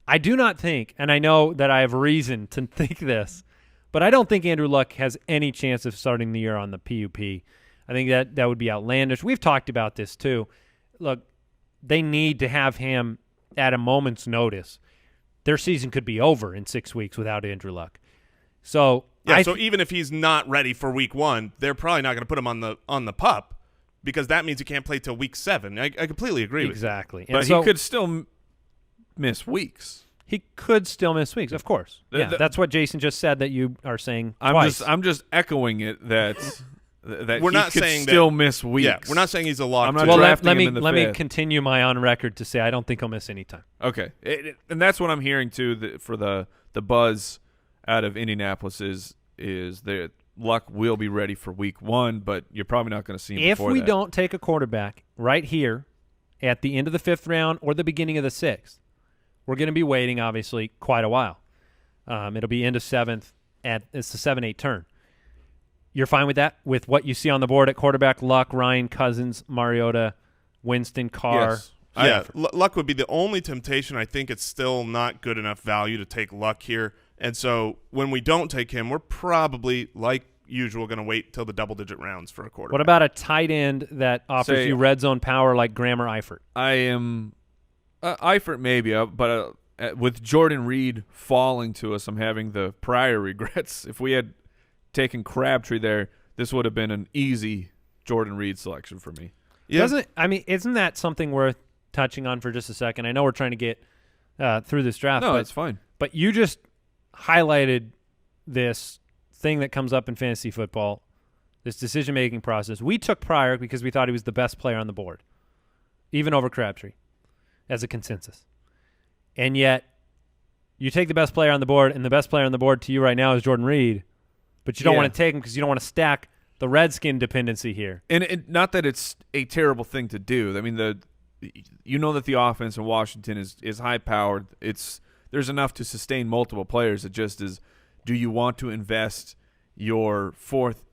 I do not think, and I know that I have reason to think this, but I don't think Andrew Luck has any chance of starting the year on the PUP. I think that would be outlandish. We've talked about this too. Look, they need to have him at a moment's notice. Their season could be over in 6 weeks without Andrew Luck. So Yeah, so even if he's not ready for week 1, they're probably not going to put him on the pup because that means he can't play till week 7. I completely agree with you. Exactly. But And so he could still miss weeks. he could still miss weeks, of course. Yeah, that's what Jason just said that you are saying twice. I'm just echoing it that that We're he not could saying still that, miss weeks. Yeah, we're not saying he's a lock. I'm not to- well, drafting let me him in the let me fifth. continue my on record to say I don't think he'll miss any time. Okay, and that's what I'm hearing too. For the buzz out of Indianapolis is that Luck will be ready for week 1, but you're probably not going to see him If before we that. don't take a quarterback right here at the end of the 5th round or the beginning of the 6th, we're going to be waiting, obviously, quite a while. It'll be end of 7th. It's the 7-8 turn. You're fine with that? With what you see on the board at quarterback, Luck, Ryan, Cousins, Mariota, Winston, Carr? Yes. Yeah, Luck would be the only temptation. I think it's still not good enough value to take Luck here. And so when we don't take him, we're probably, like usual, going to wait till the double-digit rounds for a quarterback. What about a tight end that offers Say- you red zone power like Graham or Eifert? I am Eifert maybe, but with Jordan Reed falling to us, I'm having the prior regrets. If we had taken Crabtree there, this would have been an easy Jordan Reed selection for me. Yeah. Isn't that something worth touching on for just a second? I know we're trying to get through this draft. No, but, it's fine. But you just highlighted this thing that comes up in fantasy football, this decision-making process. We took Pryor because we thought he was the best player on the board, even over Crabtree, as a consensus. And yet, you take the best player on the board, and the best player on the board to you right now is Jordan Reed, but you don't Yeah. want to take him because you don't want to stack the Redskin dependency here. And not that it's a terrible thing to do. I mean, that the offense in Washington is high-powered. There's enough to sustain multiple players. It just is, do you want to invest your 4th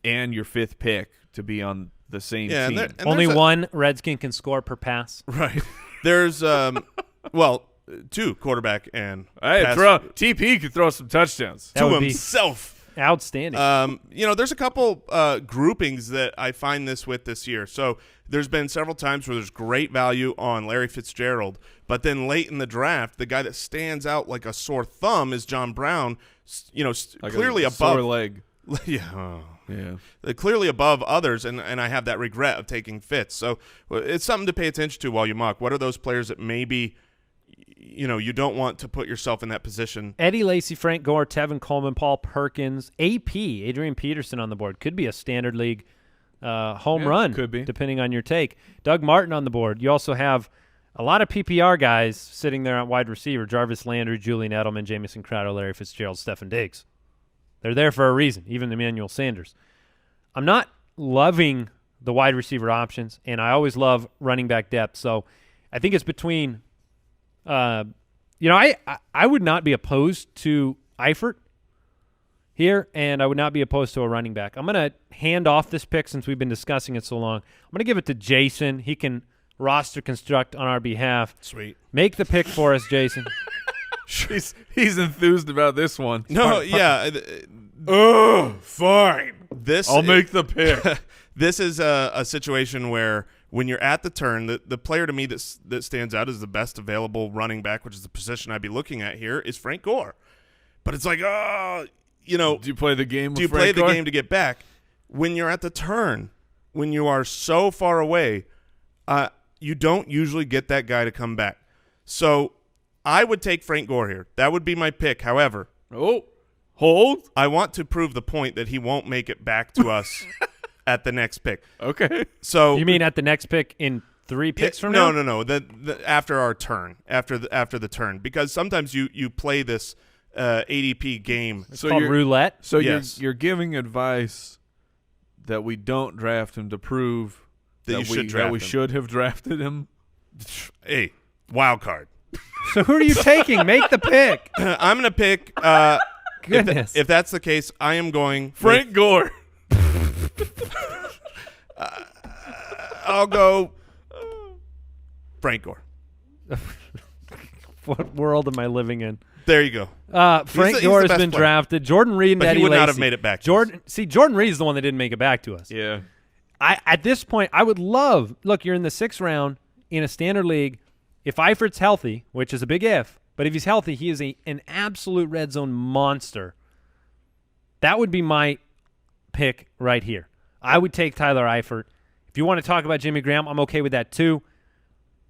and your 5th pick to be on the same team? and Only there's one Redskin can score per pass. Right. There's, 2 quarterback and Hey, pass TP could throw some touchdowns. That to would be himself. outstanding. There's a couple groupings that I find this with this year. So there's been several times where there's great value on Larry Fitzgerald, but then late in the draft, the guy that stands out like a sore thumb is John Brown. Like Clearly a above. sore leg. Yeah. Yeah. They're clearly above others, and I have that regret of taking Fitz. So it's something to pay attention to while you mock. What are those players that maybe you don't want to put yourself in that position? Eddie Lacy, Frank Gore, Tevin Coleman, Paul Perkins, AP, Adrian Peterson on the board. Could be a standard league home run. could be. Depending on your take. Doug Martin on the board. You also have a lot of PPR guys sitting there on wide receiver. Jarvis Landry, Julian Edelman, Jamison Crowder, Larry Fitzgerald, Stefan Diggs. They're there for a reason, even Emmanuel Sanders. I'm not loving the wide receiver options, and I always love running back depth. So I think it's between I would not be opposed to Eifert here, and I would not be opposed to a running back. I'm going to hand off this pick since we've been discussing it so long. I'm going to give it to Jason. He can roster construct on our behalf. Sweet. Make the pick for us, Jason. He's enthused about this one. No, yeah. Oh, fine. I'll make the pick. This is a situation where when you're at the turn, the player to me that stands out as the best available running back, which is the position I'd be looking at here, is Frank Gore. But it's like, do you play the game? Do you play the game to get back? When you're at the turn, when you are so far away, you don't usually get that guy to come back. So I would take Frank Gore here. That would be my pick. However, Hold. I want to prove the point that he won't make it back to us at the next pick. Okay. So You mean at the next pick in 3 picks from now? No. The after our turn, after the turn, because sometimes you play this ADP game. It's called roulette. So Yes. you're giving advice that we don't draft him to prove That you should draft that we him. should have drafted him. Hey, wild card. So who are you taking? Make the pick. I'm going to pick. Goodness. If that's the case, I am going Frank Gore. I'll go Frank Gore. What world am I living in? There you go. Frank he's Gore the has best been player. drafted. Jordan Reed and But he Eddie would not Lacy. have made it back to us. Jordan Reed is the one that didn't make it back to us. Yeah. At this point, I would love. Look, you're in the 6th round in a standard league. If Eifert's healthy, which is a big if, but if he's healthy, he is an absolute red zone monster. That would be my pick right here. I would take Tyler Eifert. If you want to talk about Jimmy Graham, I'm okay with that too.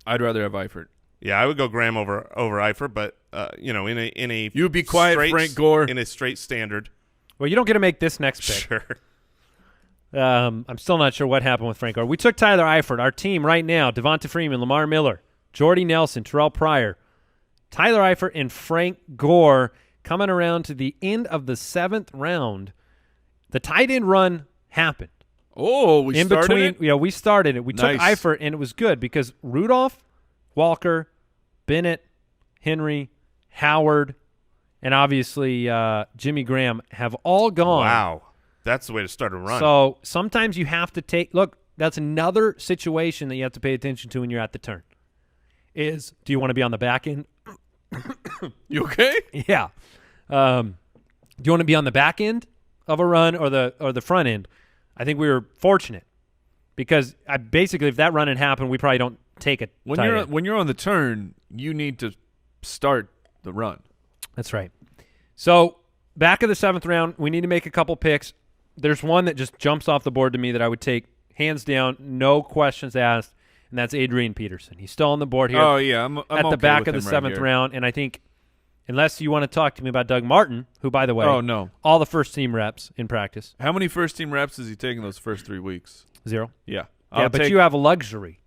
I'd rather have Eifert. Yeah, I would go Graham over Eifert, but in a You be quiet, straight, Frank Gore. in a straight standard. Well, you don't get to make this next pick. Sure. I'm still not sure what happened with Frank Gore. We took Tyler Eifert. Our team right now, Devonta Freeman, Lamar Miller, Jordy Nelson, Terrell Pryor, Tyler Eifert, and Frank Gore coming around to the end of the 7th round. The tight end run happened. Oh, we started between, it? Yeah, we started it. We took Nice. Eifert, and it was good because Rudolph, Walker, Bennett, Henry, Howard, and obviously Jimmy Graham have all gone. Wow. That's the way to start a run. So sometimes you have to take – look, that's another situation that you have to pay attention to when you're at the turn is do you want to be on the back end? You okay? Yeah. Do you want to be on the back end of a run or the front end? I think we were fortunate because basically if that run had happened, we probably don't take it. When you're on the turn, you need to start the run. That's right. So back of the 7th round, we need to make a couple picks. There's one that just jumps off the board to me that I would take hands down, no questions asked, and that's Adrian Peterson. He's still on the board here. Oh, yeah. I'm at okay the back with of the him right 7th here. round, and I think unless you want to talk to me about Doug Martin, who, by the way, Oh, no. all the first-team reps in practice. How many first-team reps is he taking those first 3 weeks? 0. Yeah. Yeah, but you have a luxury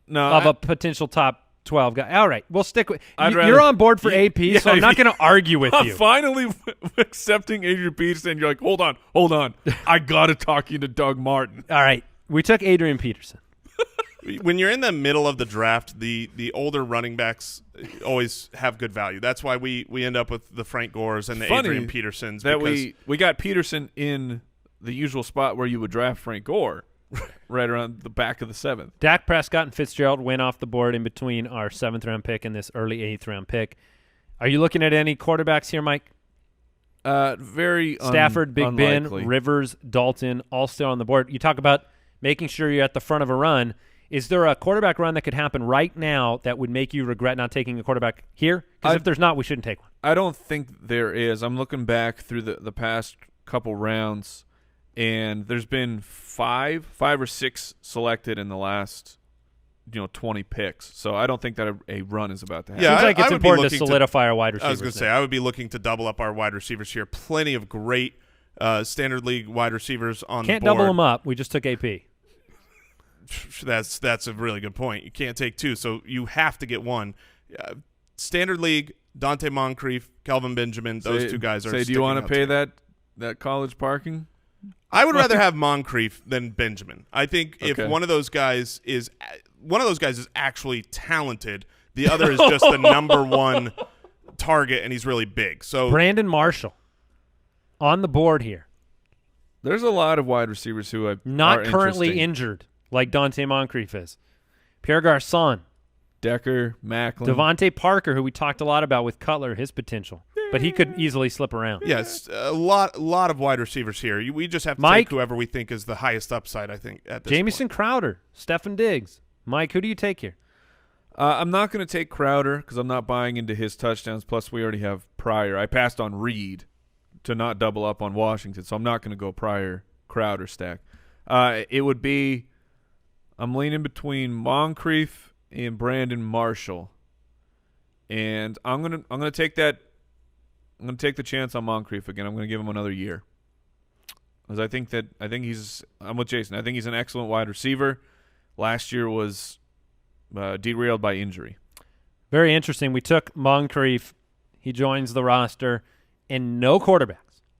No, of a potential top 12 guy. All right, we'll stick with I'd you. rather- You're on board for Yeah, AP, yeah, so I'm not going to argue with I'm you. finally accepting Adrian Peterson. You're like, hold on. I got to talk you to Doug Martin. All right, we took Adrian Peterson. when you're in the middle of the draft, the older running backs always have good value. That's why we end up with the Frank Gores and the Funny Adrian Petersons. That because we got Peterson in the usual spot where you would draft Frank Gore, right around the back of the 7th. Dak Prescott and Fitzgerald went off the board in between our 7th round pick and this early 8th round pick. Are you looking at any quarterbacks here, Mike? Very Stafford, Big unlikely. Ben, Rivers, Dalton, all still on the board. You talk about making sure you're at the front of a run. Is there a quarterback run that could happen right now that would make you regret not taking a quarterback here? Because if there's not, we shouldn't take one. I don't think there is. I'm looking back through the past couple rounds, and there's been five or six selected in the last 20 picks. So I don't think that a run is about to happen. Yeah, Seems like I it's would be important to looking to- solidify our wide I receivers. was going to say, now. I would be looking to double up our wide receivers here. Plenty of great standard league wide receivers on Can't the board. double them up. We just took AP. That's a really good point. You can't take two, so you have to get one. Standard league, Dante Moncrief, Kelvin Benjamin, those two guys are Say, do you want to pay that college parking? I would rather have Moncrief than Benjamin. I think if Okay. one of those guys is actually talented, the other is just the number one target, and he's really big. So Brandon Marshall on the board here. There's a lot of wide receivers who are Not currently interesting. injured like Dante Moncrief is. Pierre Garçon. Decker, Macklin. Devontae Parker, who we talked a lot about with Cutler, his potential. But he could easily slip around. yes, a lot of wide receivers here. We just have to Mike? take whoever we think is the highest upside, I think, at this Jamison point. Crowder, Stefan Diggs. Mike, who do you take here? I'm not going to take Crowder because I'm not buying into his touchdowns. Plus, we already have Pryor. I passed on Reed to not double up on Washington, so I'm not going to go Pryor-Crowder stack. It would be I'm leaning between Moncrief and Brandon Marshall, and I'm gonna take that. I'm gonna take the chance on Moncrief again. I'm gonna give him another year because I think he's. I'm with Jason. I think he's an excellent wide receiver. Last year was derailed by injury. Very interesting. We took Moncrief. He joins the roster, and no quarterbacks.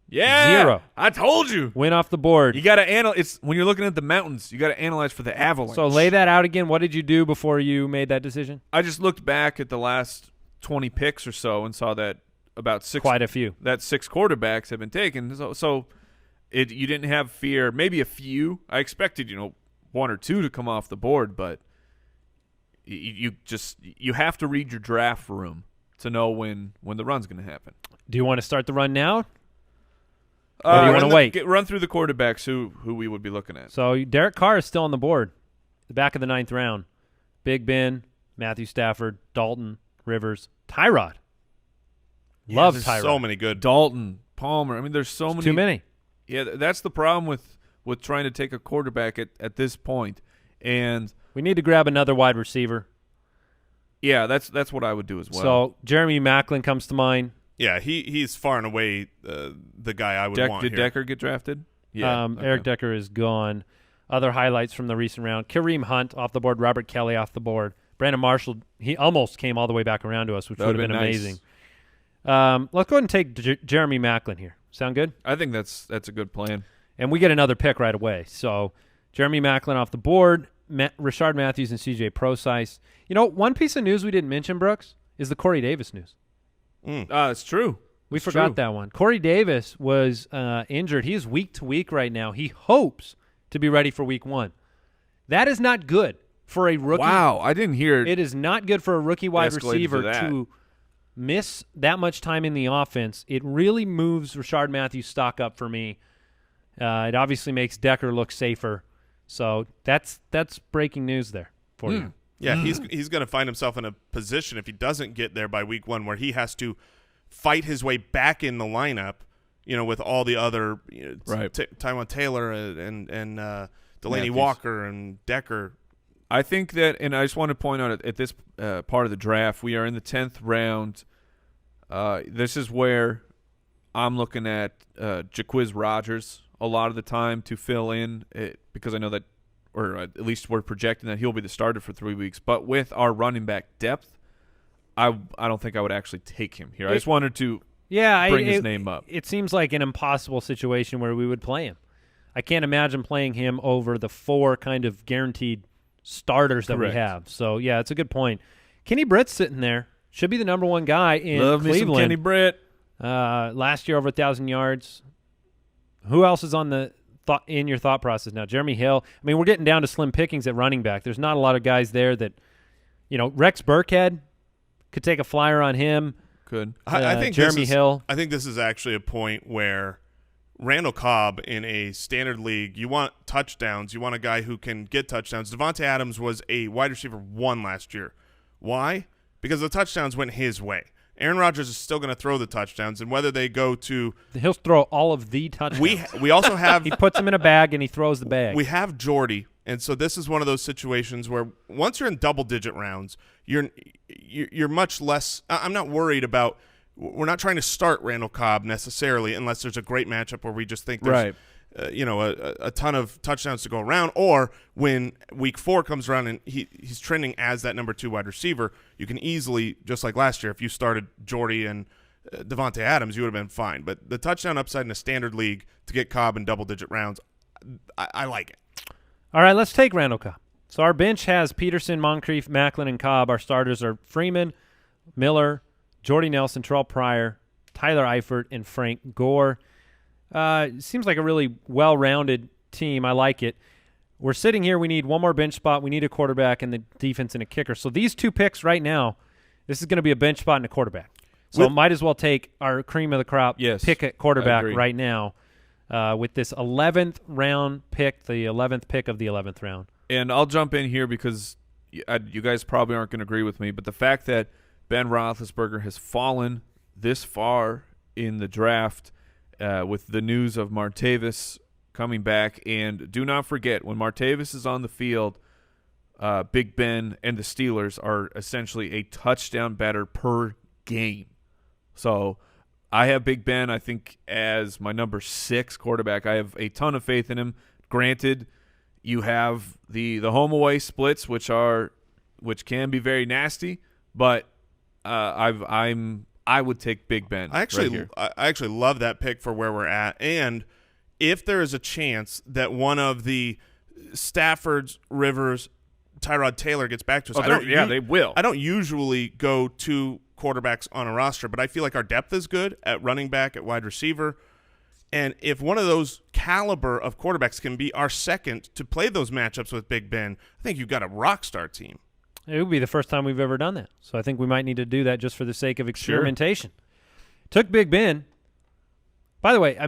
Yeah, 0. I told you. Went off the board. You got to analyze. It's when you're looking at the mountains. You got to analyze for the avalanche. So lay that out again. What did you do before you made that decision? I just looked back at the last 20 picks or so and saw that about six. Quite a few. That 6 quarterbacks have been taken. So you didn't have fear. Maybe a few. I expected 1 or 2 to come off the board, but you have to read your draft room to know when the run's going to happen. Do you want to start the run now? Or do you want to wait? Run through the quarterbacks who we would be looking at. So Derek Carr is still on the board. The back of the 9th round. Big Ben, Matthew Stafford, Dalton, Rivers, Tyrod. Love There's Tyrod. so many good. Dalton, Palmer. I mean, there's so many. Too many. Yeah, that's the problem with trying to take a quarterback at this point And we need to grab another wide receiver. yeah, that's what I would do as well. So Jeremy Maclin comes to mind. Yeah, he's far and away the guy I would want Did here. Decker get drafted? Yeah. Okay. Eric Decker is gone. Other highlights from the recent round: Kareem Hunt off the board, Robert Kelly off the board, Brandon Marshall. He almost came all the way back around to us, which would have been nice. amazing. Let's go ahead and take Jeremy Maclin here. Sound good? I think that's a good plan. And we get another pick right away. So Jeremy Maclin off the board, Rashard Matthews and C.J. Prosise. You know, one piece of news we didn't mention, Brooks, is the Corey Davis news. It's true. We forgot that one. Corey Davis was injured. He is week to week right now. He hopes to be ready for week 1. That is not good for a rookie. Wow, I didn't hear It is not good for a rookie wide escalated receiver to that. to miss that much time in the offense. It really moves Rashard Matthews' stock up for me. It obviously makes Decker look safer. So that's breaking news there for you. Yeah, he's going to find himself in a position if he doesn't get there by week 1 where he has to fight his way back in the lineup, with all the other right. Tyrod Taylor and Delaney Matthews. Walker and Decker. I think that, and I just want to point out at this part of the draft, we are in the 10th round. This is where I'm looking at Jaquiz Rodgers a lot of the time to fill in because I know that, or at least we're projecting that he'll be the starter for 3 weeks. But with our running back depth, I don't think I would actually take him here. I just wanted to bring his name up. It seems like an impossible situation where we would play him. I can't imagine playing him over the 4 kind of guaranteed starters that Correct. we have. So, yeah, it's a good point. Kenny Britt's sitting there. Should be the number 1 guy in Love me some Cleveland. Kenny Britt. Last year over 1,000 yards. Who else is on in your thought process now? Jeremy Hill. I mean, we're getting down to slim pickings at running back. There's not a lot of guys there that, Rex Burkhead could take a flyer on him. Could. I think Jeremy Hill. I think this is actually a point where Randall Cobb in a standard league, you want touchdowns. You want a guy who can get touchdowns. Devontae Adams was a wide receiver 1 last year. Why? Because the touchdowns went his way. Aaron Rodgers is still going to throw the touchdowns, and whether they go to He'll throw all of the touchdowns. we also have He puts them in a bag and he throws the bag. we have Jordy, and so this is one of those situations where once you're in double-digit rounds, you're much less. I'm not worried about. We're not trying to start Randall Cobb necessarily, unless there's a great matchup where we just think there's Right. A ton of touchdowns to go around, or when week 4 comes around and he's trending as that number 2 wide receiver, you can easily, just like last year, if you started Jordy and Devontae Adams, you would have been fine. But the touchdown upside in a standard league to get Cobb in double-digit rounds, I like it. All right, let's take Randall Cobb. So our bench has Peterson, Moncrief, Maclin, and Cobb. Our starters are Freeman, Miller, Jordy Nelson, Terrell Pryor, Tyler Eifert, and Frank Gore. Seems like a really well-rounded team. I like it. We're sitting here. We need one more bench spot. We need a quarterback and the defense and a kicker. So these 2 picks right now, this is going to be a bench spot and a quarterback. So might as well take our cream of the crop pick at quarterback right now with this 11th round pick, the 11th pick of the 11th round. And I'll jump in here because you guys probably aren't going to agree with me, but the fact that Ben Roethlisberger has fallen this far in the draft with the news of Martavis coming back, and do not forget, when Martavis is on the field, Big Ben and the Steelers are essentially a touchdown better per game. So I have Big Ben, I think, as my number 6 quarterback. I have a ton of faith in him. Granted, you have the home away splits, which can be very nasty, but I would take Big Ben. I actually love that pick for where we're at, and if there is a chance that one of the Staffords, Rivers, Tyrod Taylor gets back to us, they will. I don't usually go 2 quarterbacks on a roster, but I feel like our depth is good at running back, at wide receiver. And if one of those caliber of quarterbacks can be our second to play those matchups with Big Ben, I think you've got a rock star team. It would be the first time we've ever done that. So I think we might need to do that just for the sake of experimentation. Sure. Took Big Ben. By the way,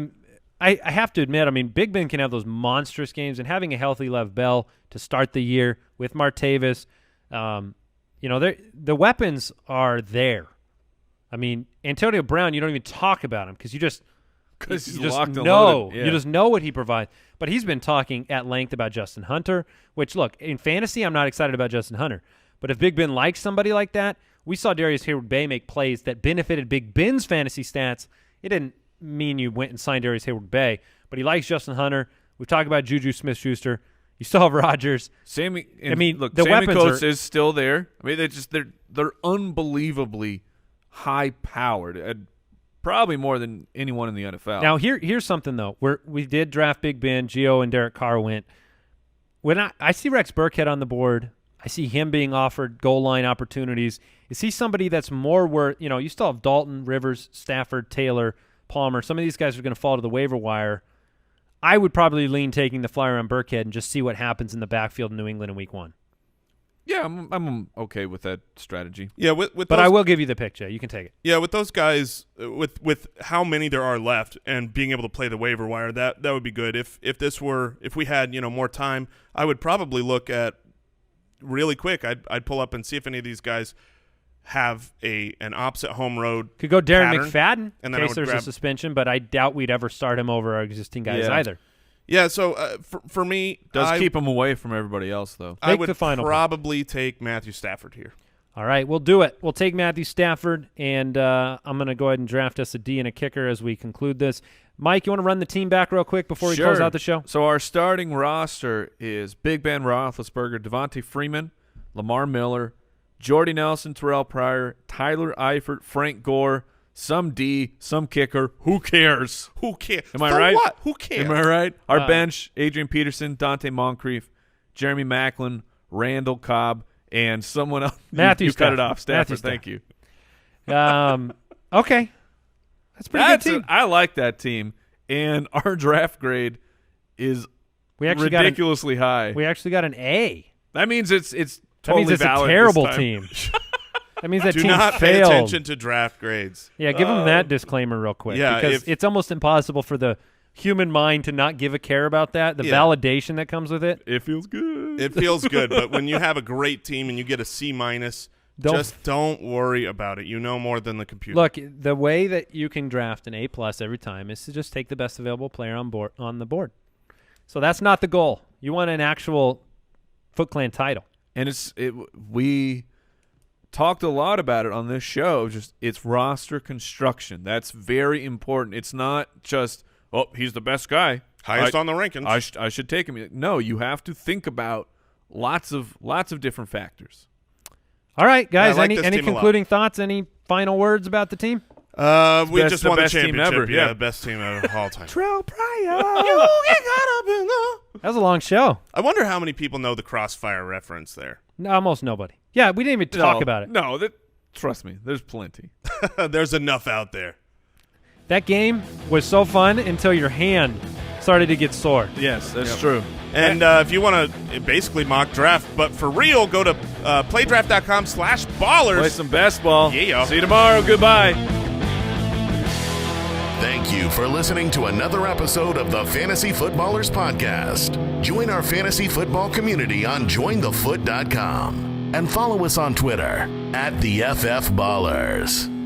I have to admit, Big Ben can have those monstrous games, and having a healthy Lev Bell to start the year with Martavis, the weapons are there. Antonio Brown, you don't even talk about him because 'Cause he's you just locked and know. loaded. Yeah. You just know what he provides. But he's been talking at length about Justin Hunter, which, look, in fantasy, I'm not excited about Justin Hunter. But if Big Ben likes somebody like that, we saw Darius Hayward-Bay make plays that benefited Big Ben's fantasy stats. It didn't mean you went and signed Darius Hayward-Bay, but he likes Justin Hunter. We've talked about Juju Smith-Schuster. You still have Rodgers. Sammy, look, the the Sammy weapons Coates are- is still there. I mean, they're unbelievably high-powered, probably more than anyone in the NFL. Now, here's something, though. We did draft Big Ben. Gio and Derek Carr went. When I see Rex Burkhead on the board, I see him being offered goal line opportunities. Is he somebody that's more worth – you still have Dalton, Rivers, Stafford, Taylor, Palmer. Some of these guys are going to fall to the waiver wire. I would probably lean taking the flyer on Burkhead and just see what happens in the backfield in New England in week 1. Yeah, I'm okay with that strategy. Yeah, But I will give you the pick, Jay. You can take it. Yeah, with those guys, with how many there are left, and being able to play the waiver wire, that would be good. If we had more time, I would probably look at really quick. I'd pull up and see if any of these guys have an opposite home road. Could go Darren pattern, McFadden and in then case there's a suspension, but I doubt we'd ever start him over our existing guys either. Yeah, so for me, Does keep him away from everybody else, though. I Make would the final probably take Matthew Stafford here. All right, we'll do it. We'll take Matthew Stafford, and I'm going to go ahead and draft us a D and a kicker as we conclude this. Mike, you want to run the team back real quick before we close out the show? So our starting roster is Big Ben Roethlisberger, Devontae Freeman, Lamar Miller, Jordy Nelson, Terrell Pryor, Tyler Eifert, Frank Gore, some D, some kicker. Who cares? Who cares? Am I For right? What? Who cares? Am I right? Our bench, Adrian Peterson, Dante Moncrief, Jeremy Maclin, Randall Cobb, and someone else. Matthew you cut it Stafford. off. Stafford, Matthew thank you. Okay. That's a pretty good team. I like that team, and our draft grade is We actually ridiculously high. We actually got an A. That means it's That totally means it's a valid terrible this time. team. That means that Do team not pay failed. attention to draft grades. Yeah, give them that disclaimer real quick. Yeah, because it's almost impossible for the human mind to not give a care about that, the validation that comes with it. It feels good. It feels good, but when you have a great team and you get a C-, just don't worry about it. You know more than the computer. Look, the way that you can draft an A+ every time is to just take the best available player on the board. So that's not the goal. You want an actual Foot Clan title. And we talked a lot about it on this show. Just it's roster construction. That's very important. It's not just he's the best guy, highest on the rankings. I should take him. No, you have to think about lots of different factors. All right, guys. I like this any team a lot. concluding thoughts? Any final words about the team? We best- just the won a best team championship. ever, Yeah, yeah. best team of all time. Terrell Pryor. You get caught up in the- That was a long show. I wonder how many people know the Crossfire reference there. No, almost nobody. Yeah, we didn't even talk about it. No, trust me, there's plenty. There's enough out there. That game was so fun until your hand started to get sore. Yes, that's true. And if you want to basically mock draft, but for real, go to playdraft.com/ballers. Play some basketball. Yeah, y'all. See you tomorrow. Goodbye. Thank you for listening to another episode of the Fantasy Footballers Podcast. Join our fantasy football community on jointhefoot.com and follow us on Twitter @TheFFBallers.